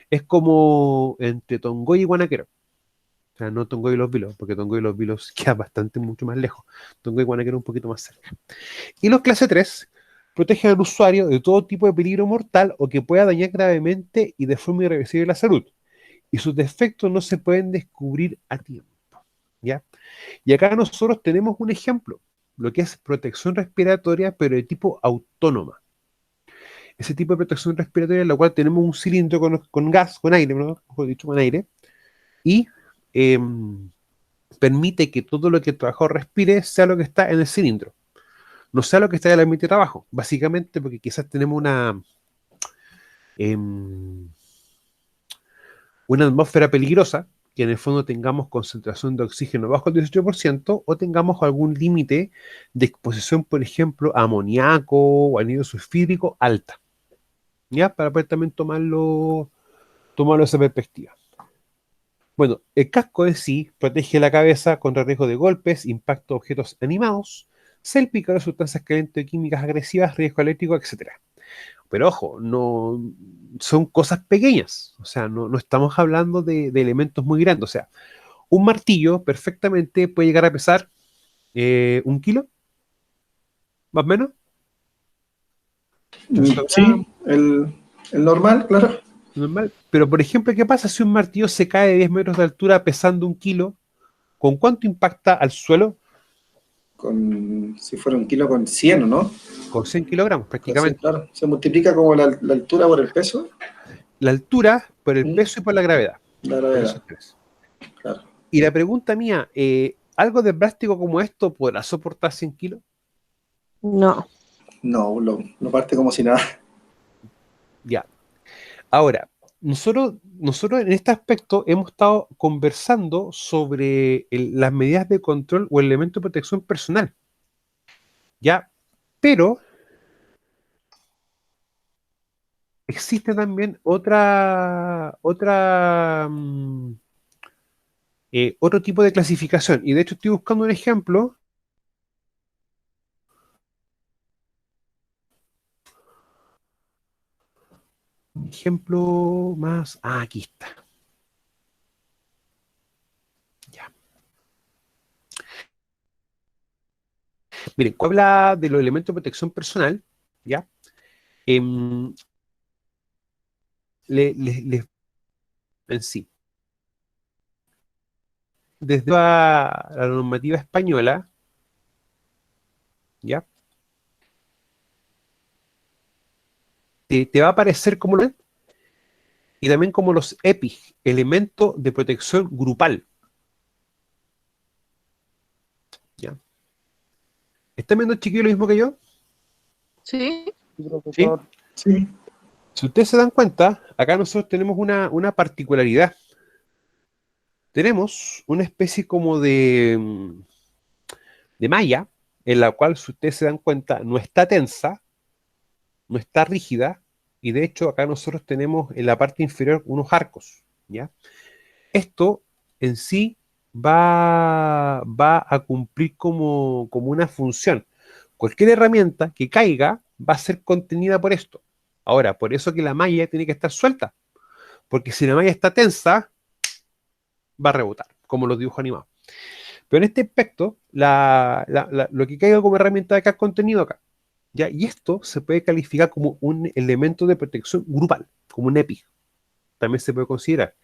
Es como entre Tongoy y Guanaquero. O sea, no Tongoy y Los Vilos, porque Tongoy y Los Vilos queda bastante mucho más lejos. Tongoy y Guanaquero un poquito más cerca. Y los clase 3 protegen al usuario de todo tipo de peligro mortal o que pueda dañar gravemente y de forma irreversible la salud. Y sus defectos no se pueden descubrir a tiempo. ¿Ya? Y acá nosotros tenemos un ejemplo, lo que es protección respiratoria, pero de tipo autónoma. Ese tipo de protección respiratoria en la cual tenemos un cilindro con gas, con aire, ¿no? Mejor dicho, con aire, y permite que todo lo que el trabajador respire sea lo que está en el cilindro, no sea lo que está en el ambiente de trabajo, básicamente porque quizás tenemos em, una atmósfera peligrosa, que en el fondo tengamos concentración de oxígeno bajo el 18% o tengamos algún límite de exposición, por ejemplo, a amoníaco o anhídrido sulfídrico alta, ¿ya? Para poder también tomarlo esa perspectiva. Bueno, el casco en sí protege la cabeza contra riesgo de golpes, impacto de objetos animados, salpicado de sustancias calientes o químicas agresivas, riesgo eléctrico, etcétera. Pero ojo, no son cosas pequeñas, o sea, no estamos hablando de elementos muy grandes. O sea, un martillo perfectamente puede llegar a pesar 1 kilo, más o menos. Sí, el normal, claro. Normal. Pero, por ejemplo, ¿qué pasa si un martillo se cae de 10 metros de altura pesando 1 kilo? ¿Con cuánto impacta al suelo? Si fuera 1 kilo con 100, ¿o no? Con 100 kilogramos Con 100, prácticamente. claro. Se multiplica como la altura por el peso. La altura por el ¿Mm? peso y por la gravedad. La Por gravedad, esos tres. claro. Y la pregunta mía, ¿algo de plástico como esto podrá soportar 100 kilos? No. No, no parte como si nada. Ya. Ahora, nosotros en este aspecto hemos estado conversando sobre las medidas de control o el elemento de protección personal. ¿Ya? Pero existe también otro tipo de clasificación. Y de hecho estoy buscando un ejemplo. Un ejemplo más. Ah, aquí está. Ya. Miren, cuando habla de los elementos de protección personal, ¿ya? Em, en sí. Desde la normativa española, ¿ya? Te va a aparecer como y también como los EPI, elementos de protección grupal. ¿Ya? ¿Están viendo, chiquillos, lo mismo que yo? Sí. ¿Sí? Sí. Si ustedes se dan cuenta, acá nosotros tenemos una particularidad. Tenemos una especie como de malla, en la cual, si ustedes se dan cuenta, no está tensa, no está rígida, y de hecho acá nosotros tenemos en la parte inferior unos arcos, ¿ya? Esto en sí va a cumplir como una función. Cualquier herramienta que caiga va a ser contenida por esto. Ahora, por eso que la malla tiene que estar suelta, porque si la malla está tensa, va a rebotar, como los dibujos animados. Pero en este aspecto, lo que caiga como herramienta de acá es contenido acá. ¿Ya? Y esto se puede calificar como un elemento de protección grupal, como un EPI. También se puede considerar.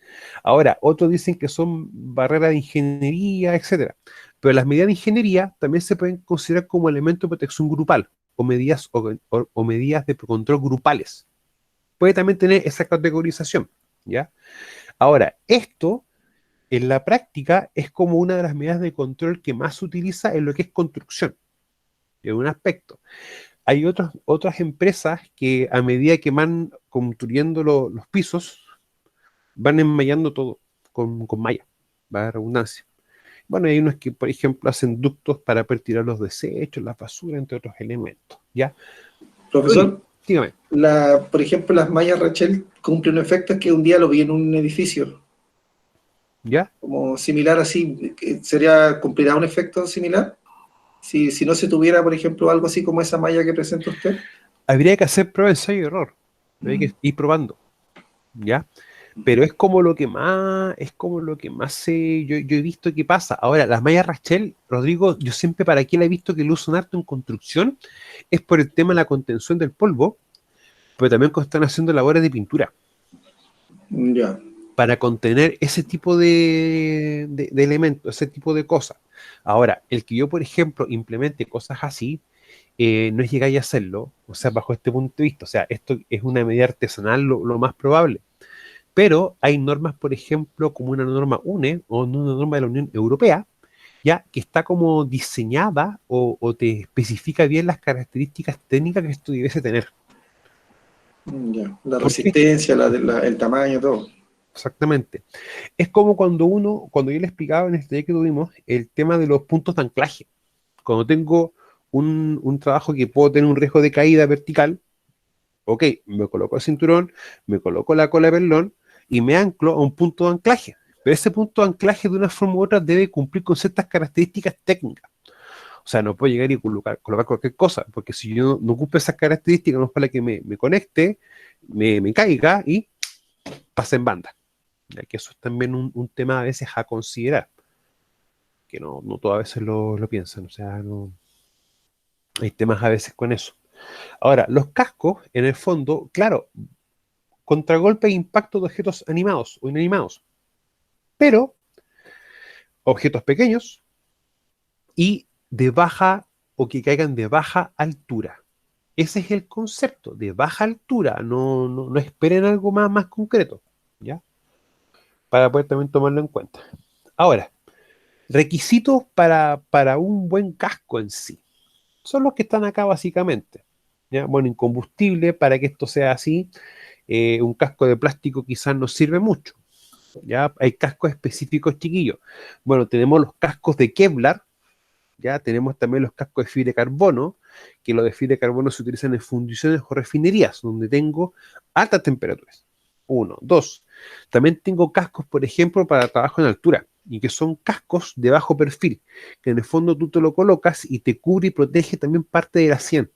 Ahora, otros dicen que son barreras de ingeniería, etcétera. Pero las medidas de ingeniería también se pueden considerar como elementos de protección grupal o medidas de control grupales. Puede también tener esa categorización, ¿ya? Ahora, esto en la práctica es como una de las medidas de control que más se utiliza en lo que es construcción, en un aspecto. Hay otras empresas que a medida que van construyendo los pisos, van enmayando todo con malla, va a redundancia. Bueno, hay unos que, por ejemplo, hacen ductos para poder tirar los desechos, las basuras, entre otros elementos, ¿ya? Oye, Profesor, dígame, por ejemplo, las mallas Rachel cumplen un efecto que un día lo vi en un edificio, ¿ya? como similar así, ¿cumplirá un efecto similar? Si no se tuviera, por ejemplo, algo así como esa malla que presenta usted. Habría que hacer prueba, ensayo y error. Habría que ir probando, ¿ya? Pero yo he visto que pasa. Ahora, las mallas Rachel, Rodrigo, yo siempre para qué la he visto que lo usan harto en construcción, es por el tema de la contención del polvo, pero también cuando están haciendo labores de pintura, Ya, para contener ese tipo de elementos, ese tipo de cosas. Ahora, el que yo, por ejemplo, implemente cosas así, no es llegar a hacerlo, o sea, bajo este punto de vista, o sea, esto es una medida artesanal lo más probable. Pero hay normas, por ejemplo, como una norma UNE o una norma de la Unión Europea, ya que está como diseñada o te especifica bien las características técnicas que esto debiese tener. ya. La ¿Por qué? resistencia, el tamaño, todo. Exactamente. Es como cuando yo le explicaba en el taller que tuvimos, el tema de los puntos de anclaje. Cuando tengo un trabajo que puedo tener un riesgo de caída vertical, ok, me coloco el cinturón, me coloco la cola de perlón y me anclo a un punto de anclaje. Pero ese punto de anclaje de una forma u otra debe cumplir con ciertas características técnicas. O sea, no puedo llegar y colocar cualquier cosa, porque si yo no cumplo esas características, no es para que me conecte, me caiga y pase en banda. Ya que eso es también un tema a veces a considerar, que no todas veces lo piensan. O sea, no, hay temas a veces con eso. Ahora, los cascos, en el fondo, claro, contragolpe e impacto de objetos animados o inanimados, pero objetos pequeños y de baja o que caigan de baja altura. Ese es el concepto, de baja altura, no esperen algo más concreto, ¿ya? Para poder también tomarlo en cuenta. Ahora, requisitos para un buen casco en sí. Son los que están acá básicamente, ¿ya? Bueno, incombustible, para que esto sea así, un casco de plástico quizás no sirve mucho, ¿ya? Hay cascos específicos, chiquillos. Bueno, tenemos los cascos de Kevlar, ya tenemos también los cascos de fibra de carbono, que los de fibra de carbono se utilizan en fundiciones o refinerías, donde tengo altas temperaturas. Uno. Dos, también tengo cascos, por ejemplo, para trabajo en altura, y que son cascos de bajo perfil, que en el fondo tú te lo colocas y te cubre y protege también parte de la sien.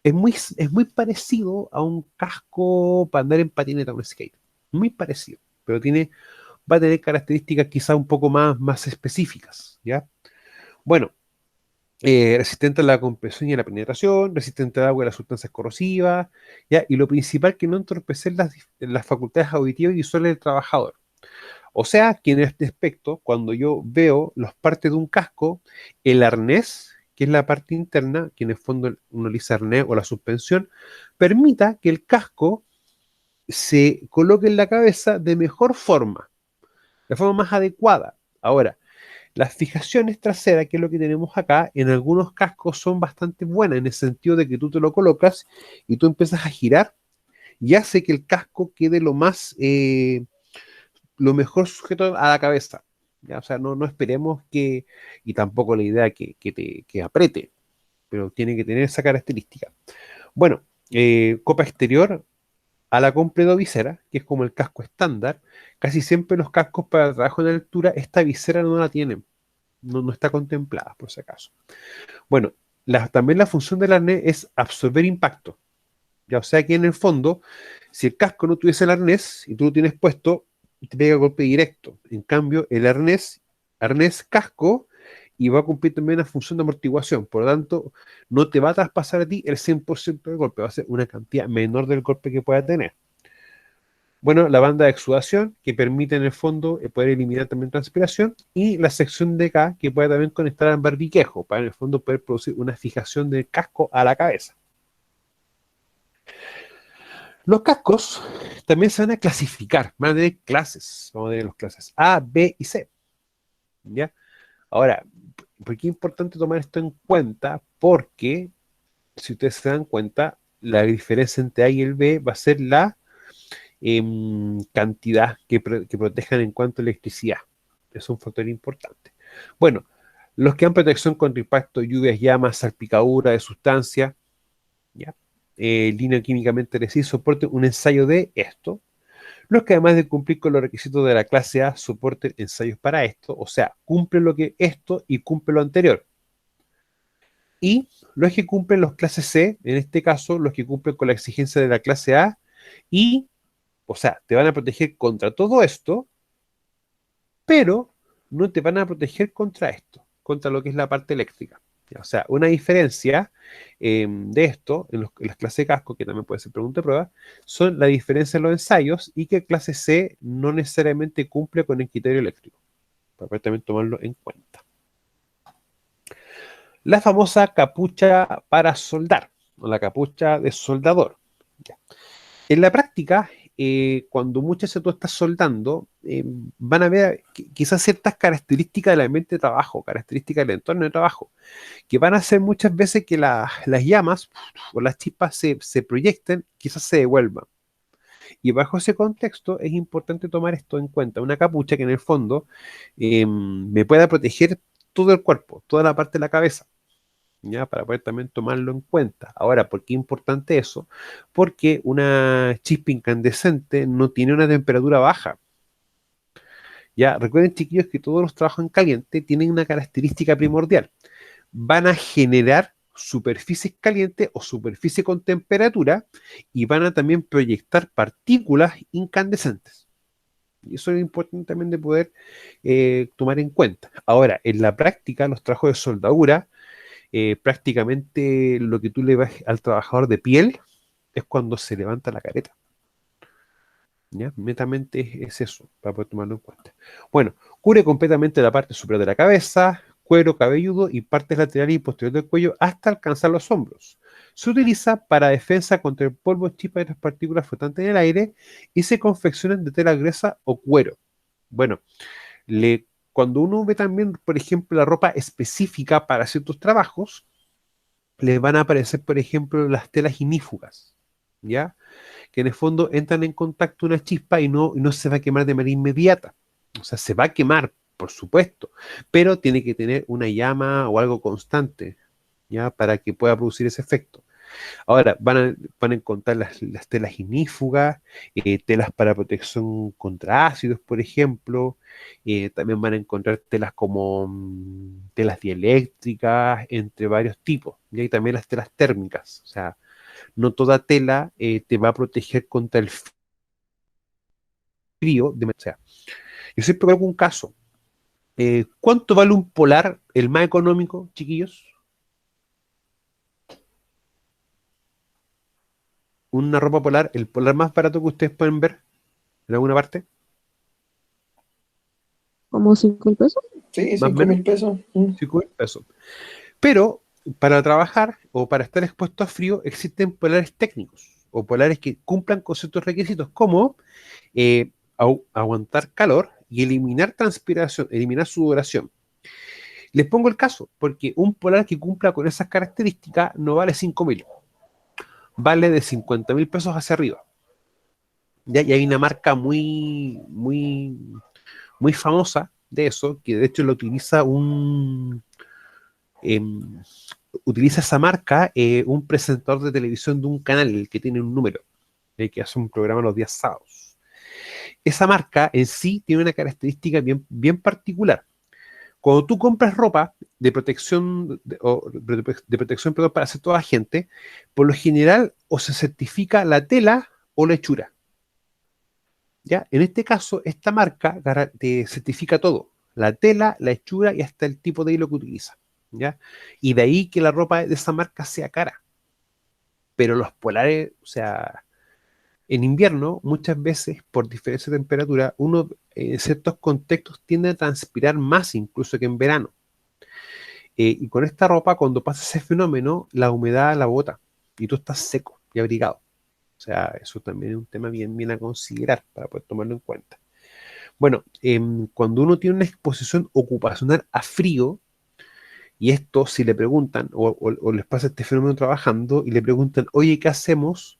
Es muy parecido a un casco para andar en patineta o en skate. Muy parecido, pero va a tener características quizá un poco más específicas, ¿ya? Bueno, resistente a la compresión y a la penetración, resistente al agua y a las sustancias corrosivas, ¿ya? Y lo principal, que no entorpecer las facultades auditivas y visuales del trabajador. O sea, que en este aspecto, cuando yo veo las partes de un casco, el arnés, que es la parte interna, que en el fondo uno le dice arnés o la suspensión, permita que el casco se coloque en la cabeza de mejor forma, de forma más adecuada. Ahora, las fijaciones traseras, que es lo que tenemos acá, en algunos cascos son bastante buenas, en el sentido de que tú te lo colocas y tú empiezas a girar y hace que el casco quede lo mejor sujeto a la cabeza. ¿Ya? O sea, no esperemos y tampoco la idea que apriete, pero tiene que tener esa característica. Bueno, copa exterior a la completo visera, que es como el casco estándar. Casi siempre los cascos para trabajo en altura, esta visera no la tienen. No está contemplada, por si acaso. Bueno, también la función del arnés es absorber impacto. Ya, o sea que en el fondo, si el casco no tuviese el arnés y tú lo tienes puesto, te pega golpe directo. En cambio, el arnés casco, y va a cumplir también la función de amortiguación. Por lo tanto, no te va a traspasar a ti el 100% del golpe, va a ser una cantidad menor del golpe que pueda tener. Bueno, la banda de exudación, que permite en el fondo poder eliminar también transpiración, y la sección de acá, que puede también conectar al barbiquejo, para en el fondo poder producir una fijación del casco a la cabeza. Los cascos también se van a clasificar, van a tener clases, vamos a tener las clases A, B y C, ¿ya? Ahora, ¿por qué es importante tomar esto en cuenta? Porque, si ustedes se dan cuenta, la diferencia entre A y el B va a ser la cantidad que protejan en cuanto a electricidad. Es un factor importante. Bueno, los que dan protección contra impacto, lluvias, llamas, salpicadura de sustancia, ¿ya? Línea químicamente resistente, soporte un ensayo de esto. Los que, además de cumplir con los requisitos de la clase A, soporten ensayos para esto, o sea, cumple lo que esto y cumple lo anterior. Y los que cumplen los clases C, en este caso, los que cumplen con la exigencia de la clase A, y, o sea, te van a proteger contra todo esto, pero no te van a proteger contra esto, contra lo que es la parte eléctrica. O sea, una diferencia de esto, en las clases de casco, que también puede ser pregunta de prueba, son la diferencia en los ensayos, y que clase C no necesariamente cumple con el criterio eléctrico, para poder también tomarlo en cuenta. La famosa capucha para soldar, o la capucha de soldador. En la práctica, cuando muchas veces tú estás soldando, van a ver quizás ciertas características del ambiente de trabajo, características del entorno de trabajo, que van a hacer muchas veces que las llamas o las chispas se proyecten, quizás se devuelvan. Y bajo ese contexto es importante tomar esto en cuenta. Una capucha que en el fondo me pueda proteger todo el cuerpo, toda la parte de la cabeza, ¿ya? Para poder también tomarlo en cuenta. Ahora, ¿por qué es importante eso? Porque una chispa incandescente no tiene una temperatura baja. Ya, recuerden, chiquillos, que todos los trabajos en caliente tienen una característica primordial. Van a generar superficies calientes o superficie con temperatura, y van a también proyectar partículas incandescentes. Y eso es importante también de poder tomar en cuenta. Ahora, en la práctica, los trabajos de soldadura, prácticamente lo que tú le vas al trabajador de piel es cuando se levanta la careta. ¿Ya? Netamente es eso, para poder tomarlo en cuenta. Bueno, cubre completamente la parte superior de la cabeza, cuero cabelludo y partes laterales y posteriores del cuello hasta alcanzar los hombros. Se utiliza para defensa contra el polvo, chispas y otras partículas flotantes en el aire y se confeccionan de tela gruesa o cuero. Bueno, cuando uno ve también, por ejemplo, la ropa específica para ciertos trabajos, le van a aparecer, por ejemplo, las telas ignífugas, ¿ya? Que en el fondo entran en contacto una chispa y no se va a quemar de manera inmediata. O sea, se va a quemar, por supuesto, pero tiene que tener una llama o algo constante, ¿ya? Para que pueda producir ese efecto. Ahora, van a encontrar las telas ignífugas, telas para protección contra ácidos, por ejemplo. También van a encontrar telas como telas dieléctricas, entre varios tipos. Y hay también las telas térmicas. O sea, no toda tela te va a proteger contra el frío. O sea, yo siempre coloco un caso. ¿Cuánto vale un polar, el más económico, chiquillos? Una ropa polar, el polar más barato que ustedes pueden ver en alguna parte, ¿Como 5.000 pesos? Sí, más o 5.000 menos, pesos. 5.000 pesos. Pero para trabajar o para estar expuesto a frío existen polares técnicos o polares que cumplan con ciertos requisitos como aguantar calor y eliminar transpiración, eliminar sudoración. Les pongo el caso, porque un polar que cumpla con esas características no vale 5.000, vale de 50.000 pesos hacia arriba. ¿Ya? Y hay una marca muy famosa de eso, que de hecho lo utiliza utiliza esa marca un presentador de televisión de un canal que tiene un número, que hace un programa los días sábados. Esa marca en sí tiene una característica bien particular. Cuando tú compras ropa de protección, de protección, perdón, para hacer toda la gente, por lo general o se certifica la tela o la hechura. ¿Ya? En este caso, esta marca te certifica todo, la tela, la hechura y hasta el tipo de hilo que utiliza. ¿Ya? Y de ahí que la ropa de esa marca sea cara. Pero los polares, o sea, en invierno, muchas veces, por diferencia de temperatura, uno en ciertos contextos tiende a transpirar más incluso que en verano. Y con esta ropa, cuando pasa ese fenómeno, la humedad la bota y tú estás seco y abrigado. O sea, eso también es un tema bien a considerar para poder tomarlo en cuenta. Bueno, cuando uno tiene una exposición ocupacional a frío, y esto si le preguntan, o les pasa este fenómeno trabajando, y le preguntan, oye, ¿qué hacemos?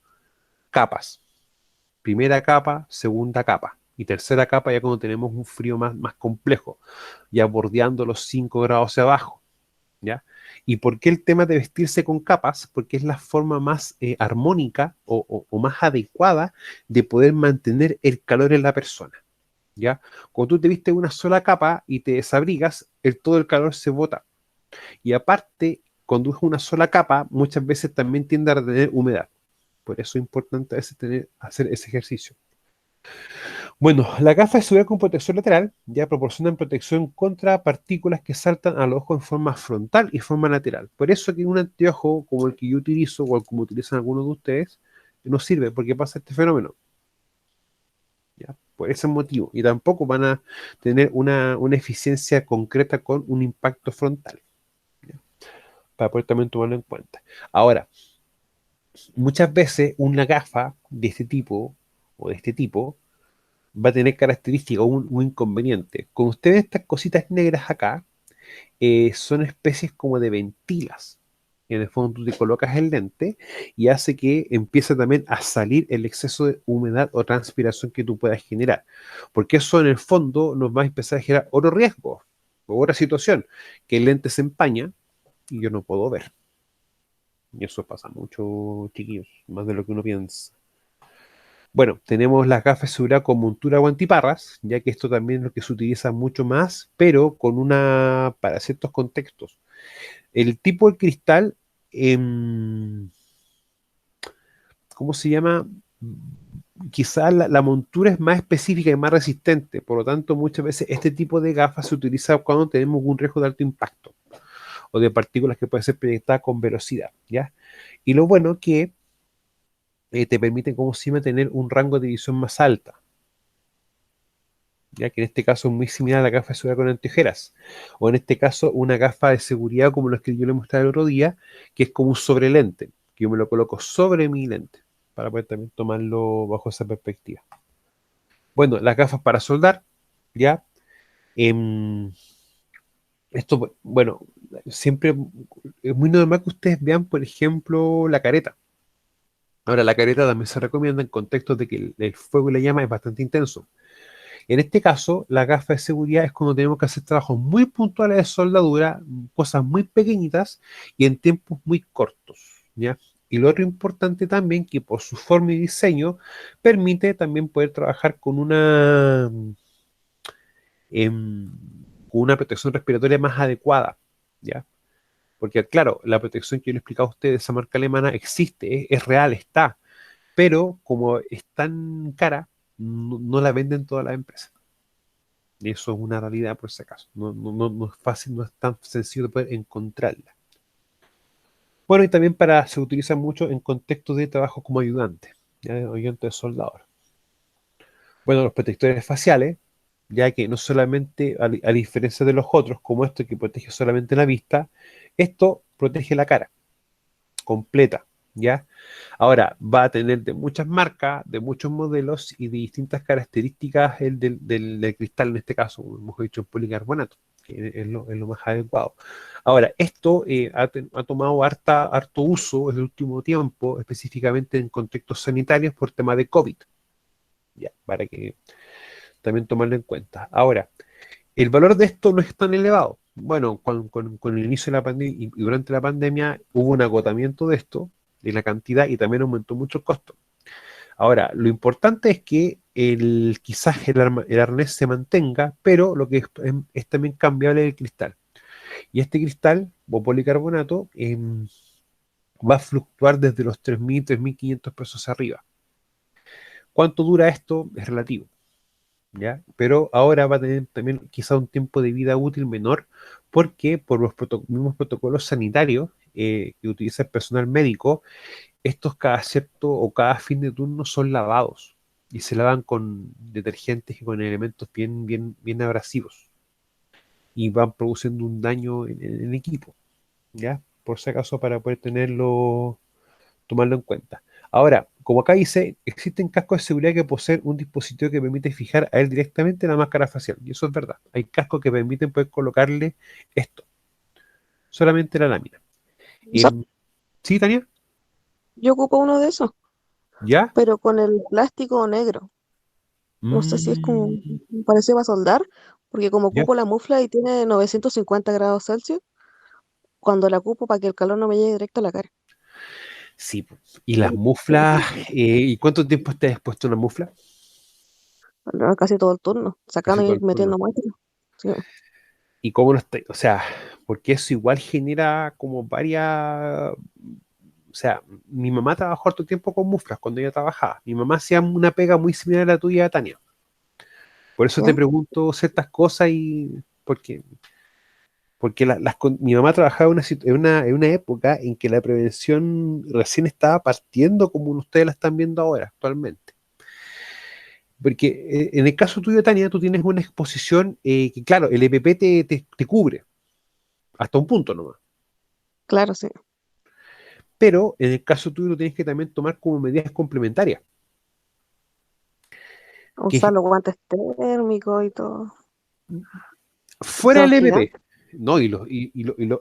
Capas. Primera capa, segunda capa. Y tercera capa ya cuando tenemos un frío más complejo, ya bordeando los 5 grados hacia abajo. ¿Ya? ¿Y por qué el tema de vestirse con capas? Porque es la forma más armónica o más adecuada de poder mantener el calor en la persona. ¿Ya? Cuando tú te vistes una sola capa y te desabrigas, todo el calor se bota. Y aparte, cuando es una sola capa, muchas veces también tiende a retener humedad. Por eso es importante a veces hacer ese ejercicio. Bueno, las gafas de seguridad con protección lateral ya proporcionan protección contra partículas que saltan al ojo en forma frontal y forma lateral. Por eso que un anteojo como el que yo utilizo o como utilizan algunos de ustedes no sirve porque pasa este fenómeno. ¿Ya? Por ese motivo. Y tampoco van a tener una eficiencia concreta con un impacto frontal. ¿Ya? Para poder también tomarlo en cuenta. Ahora, muchas veces una gafa de este tipo o de este tipo va a tener características o un inconveniente. Con ustedes estas cositas negras acá son especies como de ventilas. En el fondo tú te colocas el lente y hace que empiece también a salir el exceso de humedad o transpiración que tú puedas generar. Porque eso en el fondo nos va a empezar a generar otro riesgo, o otra situación, que el lente se empaña y yo no puedo ver. Y eso pasa mucho, chiquillos, más de lo que uno piensa. Bueno, tenemos las gafas de seguridad con montura o antiparras, ya que esto también es lo que se utiliza mucho más, pero para ciertos contextos. El tipo de cristal, ¿cómo se llama? Quizás la montura es más específica y más resistente, por lo tanto muchas veces este tipo de gafas se utiliza cuando tenemos un riesgo de alto impacto. o de partículas que pueden ser proyectadas con velocidad, ¿ya? Y lo bueno que te permite, como si tener un rango de visión más alta, ya que en este caso es muy similar a la gafa de seguridad con anteojeras, o en este caso una gafa de seguridad como los que yo le mostré el otro día, que es como un sobrelente, que yo me lo coloco sobre mi lente, para poder también tomarlo bajo esa perspectiva. Bueno, las gafas para soldar, ya. Em, Esto, bueno, siempre es muy normal que ustedes vean, por ejemplo, la careta. Ahora, la careta también se recomienda en contextos de que el fuego y la llama es bastante intenso. En este caso, la gafa de seguridad es cuando tenemos que hacer trabajos muy puntuales de soldadura, cosas muy pequeñitas y en tiempos muy cortos, ¿ya? Y lo otro importante también, que por su forma y diseño, permite también poder trabajar em, con una protección respiratoria más adecuada, ¿ya? Porque claro, la protección que yo le he explicado a ustedes, esa marca alemana, existe, es real, está, pero como es tan cara, no la venden todas las empresas. Y eso es una realidad por si acaso. No es fácil, no es tan sencillo de poder encontrarla. Bueno, y también se utiliza mucho en contextos de trabajo como ayudante, ¿ya? Ayudante de soldador. Bueno, los protectores faciales, ya que no solamente, a diferencia de los otros, como esto que protege solamente la vista, esto protege la cara completa, ¿ya? Ahora, va a tener de muchas marcas, de muchos modelos y de distintas características el del cristal en este caso, como hemos dicho en policarbonato, que es lo más adecuado. Ahora, esto ha tomado harto uso en el último tiempo, específicamente en contextos sanitarios por tema de COVID, ya, para que también tomarlo en cuenta. Ahora, el valor de esto no es tan elevado. Bueno, con el inicio de la pandemia y durante la pandemia hubo un agotamiento de esto, de la cantidad, y también aumentó mucho el costo. Ahora, lo importante es que quizás el arnés se mantenga, pero lo que es también cambiable el cristal. Y este cristal, o policarbonato, va a fluctuar desde los 3.000, 3.500 pesos arriba. ¿Cuánto dura esto? Es relativo. ¿Ya? Pero ahora va a tener también quizá un tiempo de vida útil menor porque por los mismos protocolos sanitarios que utiliza el personal médico, estos cada cierto o cada fin de turno son lavados y se lavan con detergentes y con elementos bien abrasivos y van produciendo un daño en el equipo, ¿ya? Por si acaso para poder tomarlo en cuenta. Ahora, como acá dice, existen cascos de seguridad que poseen un dispositivo que permite fijar a él directamente la máscara facial. Y eso es verdad. Hay cascos que permiten poder colocarle esto, solamente la lámina. ¿Sabes? ¿Sí, Tania? Yo ocupo uno de esos, ¿Ya? pero con el plástico negro. No sé si es como Mm, parecido a soldar, porque como ¿ya? ocupo la mufla y tiene 950 grados Celsius, cuando la ocupo para que el calor no me llegue directo a la cara. Sí. ¿Y las muflas? ¿Y cuánto tiempo te has puesto una mufla? No, casi todo el turno, Casi sacando todo y el turno. metiendo muestras. Sí. ¿Y cómo lo está? O sea, porque eso igual genera como varias. O sea, mi mamá trabajó harto tiempo con muflas cuando ella trabajaba. Mi mamá hacía una pega muy similar a la tuya, Tania. Por eso te ¿Ya? pregunto ciertas cosas y porque mi mamá trabajaba en una época en que la prevención recién estaba partiendo como ustedes la están viendo ahora, actualmente. Porque en el caso tuyo, Tania, tú tienes una exposición que, claro, el EPP te cubre hasta un punto nomás. Claro, sí. Pero en el caso tuyo, lo tienes que también tomar como medidas complementarias. Usar Que los guantes térmicos y todo. fuera Son del EPP, gigantes. no,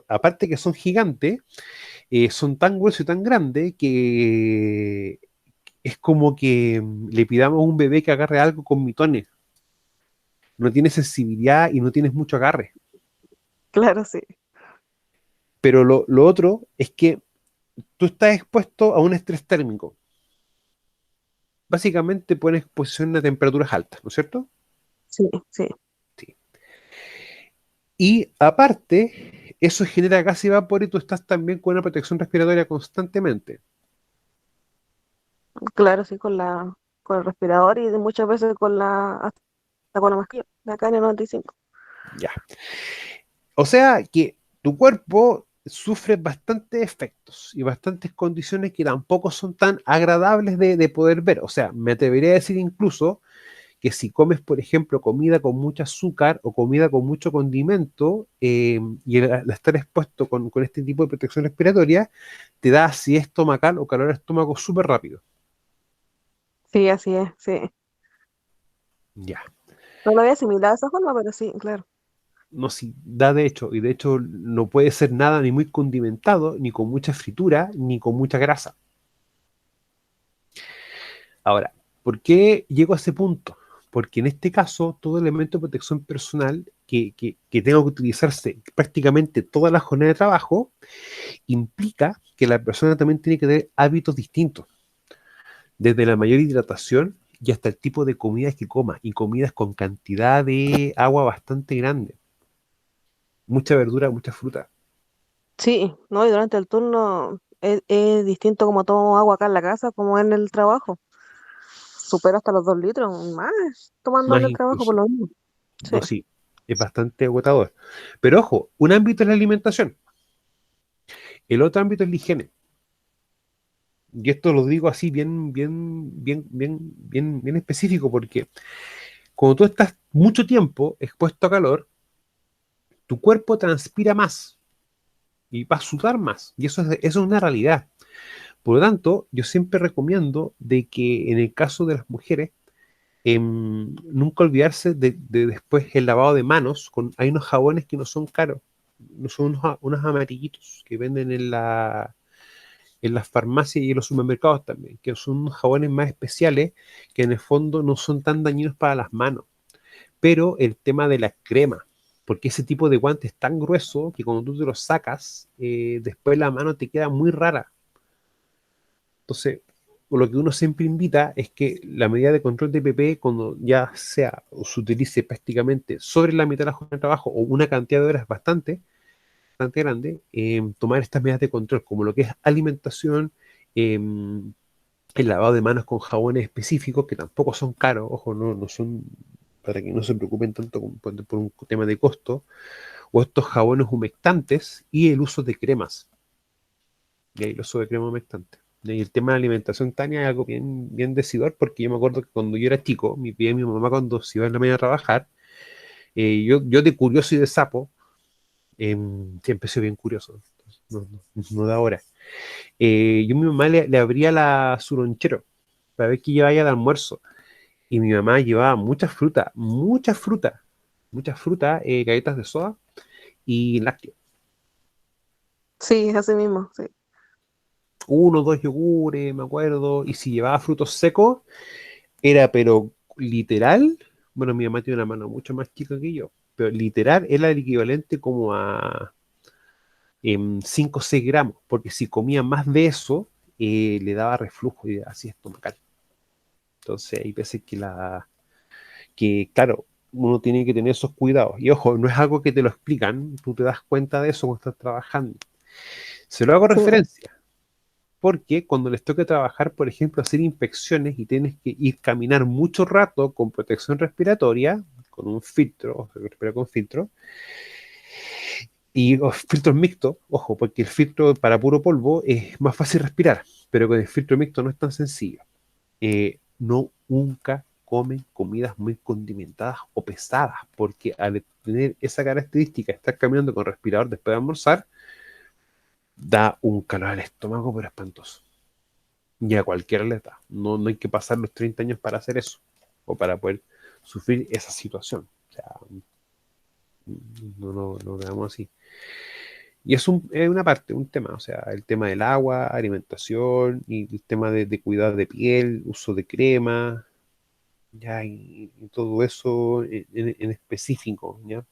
aparte que son gigantes, son tan gruesos y tan grandes que es como que le pidamos a un bebé que agarre algo con mitones. No tiene sensibilidad y no tienes mucho agarre. Claro, sí. Pero lo otro es que tú estás expuesto a un estrés térmico. Básicamente pones exposición a temperaturas altas, ¿no es cierto? Sí, sí. Sí. Y aparte, eso genera gas y vapor y tú estás también con una protección respiratoria constantemente. Claro, sí, con el respirador y muchas veces hasta con la mascarilla, la KN95. Ya. O sea que tu cuerpo sufre bastantes efectos y bastantes condiciones que tampoco son tan agradables de poder ver. O sea, me atrevería a decir incluso que si comes, por ejemplo, comida con mucho azúcar o comida con mucho condimento, y al estar expuesto con este tipo de protección respiratoria, te da acidez estomacal o calor al estómago súper rápido. Sí, así es, sí. Ya. No lo había asimilado de esa forma, pero sí, claro. No, si da de hecho, y de hecho no puede ser nada ni muy condimentado, ni con mucha fritura, ni con mucha grasa. Ahora, ¿por qué llego a ese punto? Porque en este caso, todo elemento de protección personal que tenga que utilizarse prácticamente toda la jornada de trabajo, implica que la persona también tiene que tener hábitos distintos, desde la mayor hidratación y hasta el tipo de comidas que coma, y comidas con cantidad de agua bastante grande, mucha verdura, mucha fruta. Sí, no, y durante el turno es distinto como tomo agua acá en la casa como en el trabajo. Supero hasta los 2 litros más tomando en Más el trabajo por incluso. lo mismo. Sí, No, sí, es bastante agotador. Pero ojo, un ámbito es la alimentación, el otro ámbito es la higiene. Y esto lo digo así bien específico, porque cuando tú estás mucho tiempo expuesto a calor, tu cuerpo transpira más y va a sudar más. Y eso es una realidad. Por lo tanto, yo siempre recomiendo de que en el caso de las mujeres, nunca olvidarse de después el lavado de manos. Hay unos jabones que no son caros, no son unos amarillitos que venden en las farmacias y en los supermercados también, que son unos jabones más especiales que en el fondo no son tan dañinos para las manos. Pero el tema de la crema, porque ese tipo de guante es tan grueso que cuando tú te los sacas, después la mano te queda muy rara. Entonces, lo que uno siempre invita es que la medida de control de PP, cuando ya sea o se utilice prácticamente sobre la mitad de la jornada de trabajo o una cantidad de horas bastante grande, tomar estas medidas de control, como lo que es alimentación, el lavado de manos con jabones específicos, que tampoco son caros, ojo, no son, para que no se preocupen tanto por un tema de costo, o estos jabones humectantes y el uso de cremas. Y ahí el uso de crema humectante. Y el tema de la alimentación, Tania, es algo bien decidor, porque yo me acuerdo que cuando yo era chico, mi mamá cuando se iba en la mañana a trabajar, yo de curioso y de sapo, siempre soy bien curioso, no de ahora. Yo a mi mamá le abría su lonchero para ver qué llevaba ella de almuerzo. Y mi mamá llevaba mucha fruta, galletas de soda y lácteos. sí, así mismo, sí. Uno o dos yogures, me acuerdo. Y si llevaba frutos secos, era pero literal. Bueno, mi mamá tiene una mano mucho más chica que yo, pero literal era el equivalente como a 5 o 6 gramos, porque si comía más de eso, le daba reflujo y así estomacal. Entonces hay veces que claro, uno tiene que tener esos cuidados. Y ojo, no es algo que te lo explican, tú te das cuenta de eso cuando estás trabajando. Se lo hago Sí, referencia, porque cuando les toca trabajar, por ejemplo, hacer inspecciones y tienes que ir caminar mucho rato con protección respiratoria, con un filtro, o sea, respirar con filtro, y filtros mixtos, ojo, porque el filtro para puro polvo es más fácil respirar, pero con el filtro mixto no es tan sencillo. Nunca comen comidas muy condimentadas o pesadas, porque al tener esa característica, estar caminando con respirador después de almorzar, da un calor al estómago, pero espantoso. Y a cualquiera le da. No hay que pasar los 30 años para hacer eso, o para poder sufrir esa situación. O sea, no veamos así. Y es una parte, un tema, o sea, el tema del agua, alimentación, y el tema de cuidado de piel, uso de crema, ya, y todo eso en específico, ¿ya?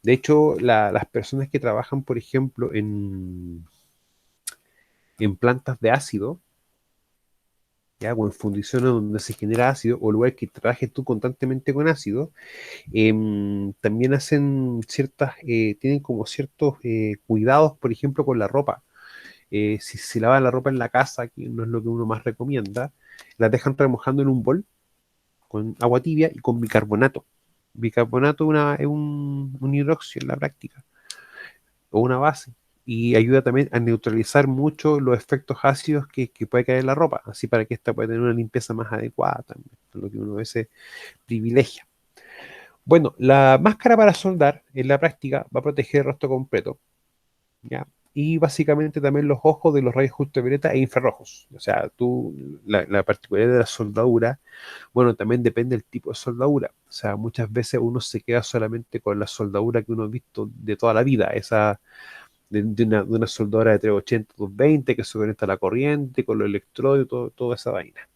De hecho, las personas que trabajan, por ejemplo, en plantas de ácido, ¿ya? O en fundiciones donde se genera ácido, o lugares que trabajes tú constantemente con ácido, también hacen tienen como ciertos cuidados, por ejemplo, con la ropa. Si se lava la ropa en la casa, que no es lo que uno más recomienda, la dejan remojando en un bol con agua tibia y con bicarbonato. Bicarbonato es un hidróxido en la práctica. o una base. Y ayuda también a neutralizar mucho los efectos ácidos que puede caer en la ropa, así para que esta pueda tener una limpieza más adecuada también, lo que uno a veces privilegia. Bueno, la máscara para soldar en la práctica va a proteger el rostro completo, ¿ya? Y básicamente también los ojos de los rayos ultravioleta e infrarrojos. O sea, la particularidad de la soldadura, bueno, también depende del tipo de soldadura. O sea, muchas veces uno se queda solamente con la soldadura que uno ha visto de toda la vida, esa de una soldadura de 380, 220 que se conecta a la corriente, con los electrodos, toda esa vaina.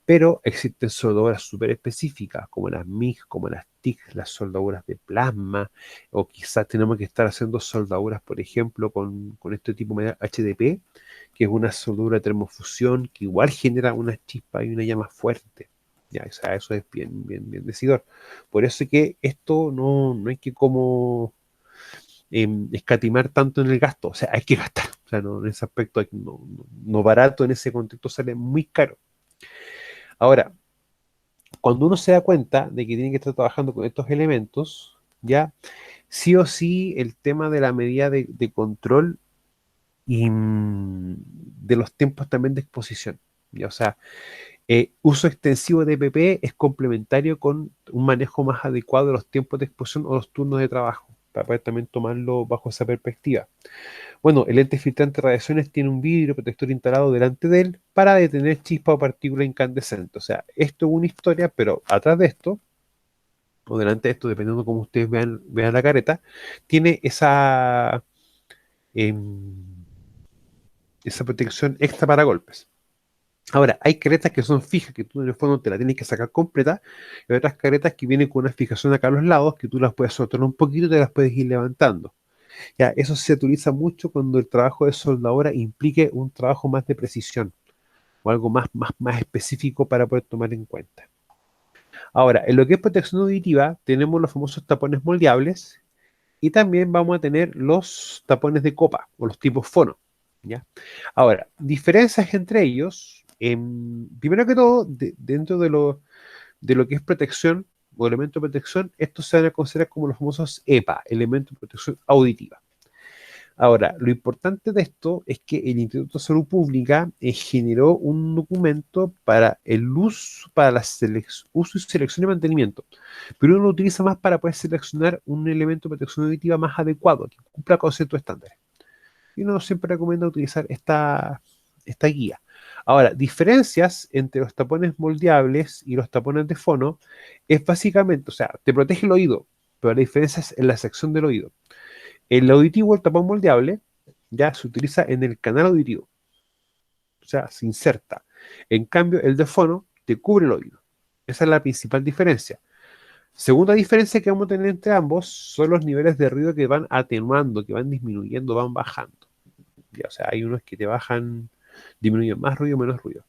Pero existen soldaduras súper específicas, como las MIG, como las TIC, las soldaduras de plasma, o quizás tenemos que estar haciendo soldaduras, por ejemplo, con este tipo de HDP, que es una soldadura de termofusión que igual genera una chispa y una llama fuerte. Ya, o sea, eso es bien, bien, bien decidor. Por eso es que esto no hay que como escatimar tanto en el gasto, o sea, hay que gastar. O sea, no, en ese aspecto no barato, en ese contexto sale muy caro. Ahora, cuando uno se da cuenta de que tiene que estar trabajando con estos elementos, ya sí o sí el tema de la medida de control y de los tiempos también de exposición. Ya, o sea, uso extensivo de EPP es complementario con un manejo más adecuado de los tiempos de exposición o los turnos de trabajo, para poder también tomarlo bajo esa perspectiva. Bueno, el lente filtrante de radiaciones tiene un vidrio protector instalado delante de él para detener chispa o partícula incandescente. O sea, esto es una historia, pero atrás de esto, o delante de esto, dependiendo de cómo ustedes vean la careta, tiene em, esa protección extra para golpes. Ahora, hay caretas que son fijas, que tú en el fondo te la tienes que sacar completa, y hay otras caretas que vienen con una fijación acá a los lados, que tú las puedes soltar un poquito y te las puedes ir levantando. Ya, eso se utiliza mucho cuando el trabajo de soldadura implique un trabajo más de precisión o algo más específico para poder tomar en cuenta. Ahora, en lo que es protección auditiva, tenemos los famosos tapones moldeables y también vamos a tener los tapones de copa o los tipos fono. ¿Ya? Ahora, diferencias entre ellos, primero que todo, dentro de lo que es protección o elemento de protección, estos se van a considerar como los famosos EPA, elementos de protección auditiva. Ahora, lo importante de esto es que el Instituto de Salud Pública generó un documento para el uso, para la uso y selección y mantenimiento, pero uno lo utiliza más para poder seleccionar un elemento de protección auditiva más adecuado, que cumpla con ciertos estándares. Y uno siempre recomienda utilizar esta guía. Ahora, diferencias entre los tapones moldeables y los tapones de fono es básicamente, o sea, te protege el oído, pero la diferencia es en la sección del oído. El auditivo, el tapón moldeable, ya se utiliza en el canal auditivo, o sea, se inserta. En cambio, el de fono te cubre el oído. Esa es la principal diferencia. Segunda diferencia que vamos a tener entre ambos son los niveles de ruido que van atenuando, que van disminuyendo, van bajando. Ya, o sea, hay unos que te bajan, disminuyen más ruido, menos ruido.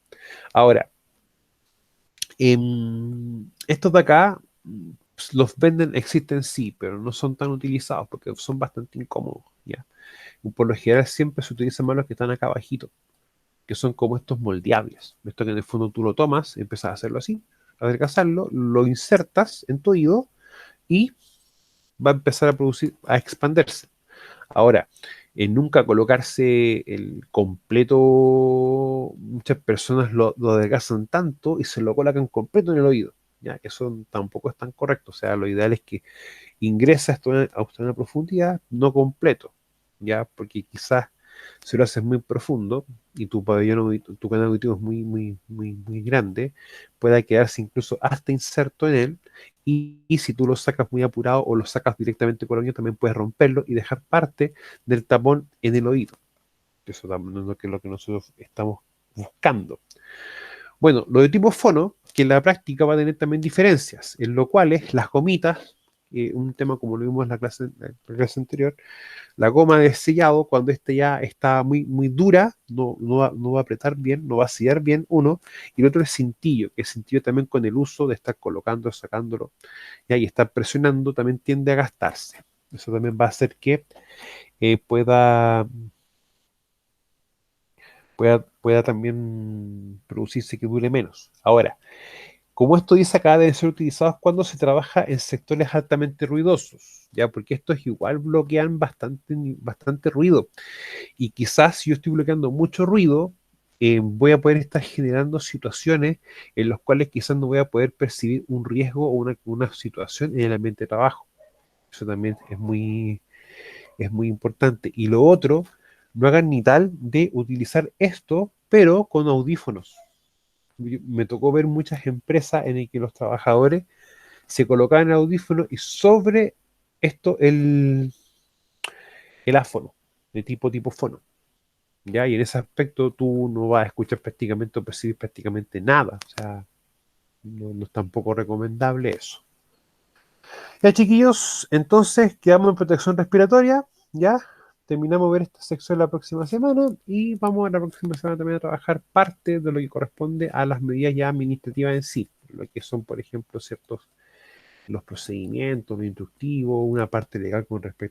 Ahora, estos de acá los venden, existen sí, pero no son tan utilizados porque son bastante incómodos. ¿Ya? Por lo general siempre se utilizan más los que están acá abajito, que son como estos moldeables. Esto que en el fondo tú lo tomas, empiezas a hacerlo así, adelgazarlo, lo insertas en tu oído y va a empezar a producir, a expandirse. Ahora, nunca colocarse el completo, muchas personas lo adelgazan tanto y se lo colocan completo en el oído. Ya, eso tampoco es tan correcto. O sea, lo ideal es que ingresa a una profundidad, no completo, ya, porque quizás si lo haces muy profundo y tu pabellón auditivo, tu canal auditivo es muy, muy, muy, muy grande, pueda quedarse incluso hasta inserto en él. Y si tú lo sacas muy apurado o lo sacas directamente con el oído, también puedes romperlo y dejar parte del tapón en el oído. Eso también es lo que nosotros estamos buscando. Bueno, lo de tipo fono, que en la práctica va a tener también diferencias, en lo cual es las gomitas, un tema como lo vimos en la clase anterior, la goma de sellado, cuando este ya está muy, muy dura, no va a apretar bien, no va a sellar bien, uno, y el otro es cintillo, que el cintillo también con el uso de estar colocando, sacándolo, ya, y estar presionando, también tiende a gastarse. Eso también va a hacer que pueda también producirse que dure menos. Ahora, Como esto dice acá, deben ser utilizados cuando se trabaja en sectores altamente ruidosos, ya, porque estos igual bloquean bastante ruido. Y quizás si yo estoy bloqueando mucho ruido, voy a poder estar generando situaciones en las cuales quizás no voy a poder percibir un riesgo o una situación en el ambiente de trabajo. Eso también es muy importante. Y lo otro, no hagan ni tal de utilizar esto, pero con audífonos. Me tocó ver muchas empresas en las que los trabajadores se colocaban el audífono y sobre esto el áfono, de tipo fono. ¿Ya? Y en ese aspecto tú no vas a escuchar prácticamente o percibir prácticamente nada. O sea, no es tampoco recomendable eso. Ya, chiquillos, entonces quedamos en protección respiratoria. Ya terminamos de ver esta sección la próxima semana y vamos a la próxima semana también a trabajar parte de lo que corresponde a las medidas ya administrativas en sí, lo que son, por ejemplo, ciertos los procedimientos, lo instructivo, una parte legal con respecto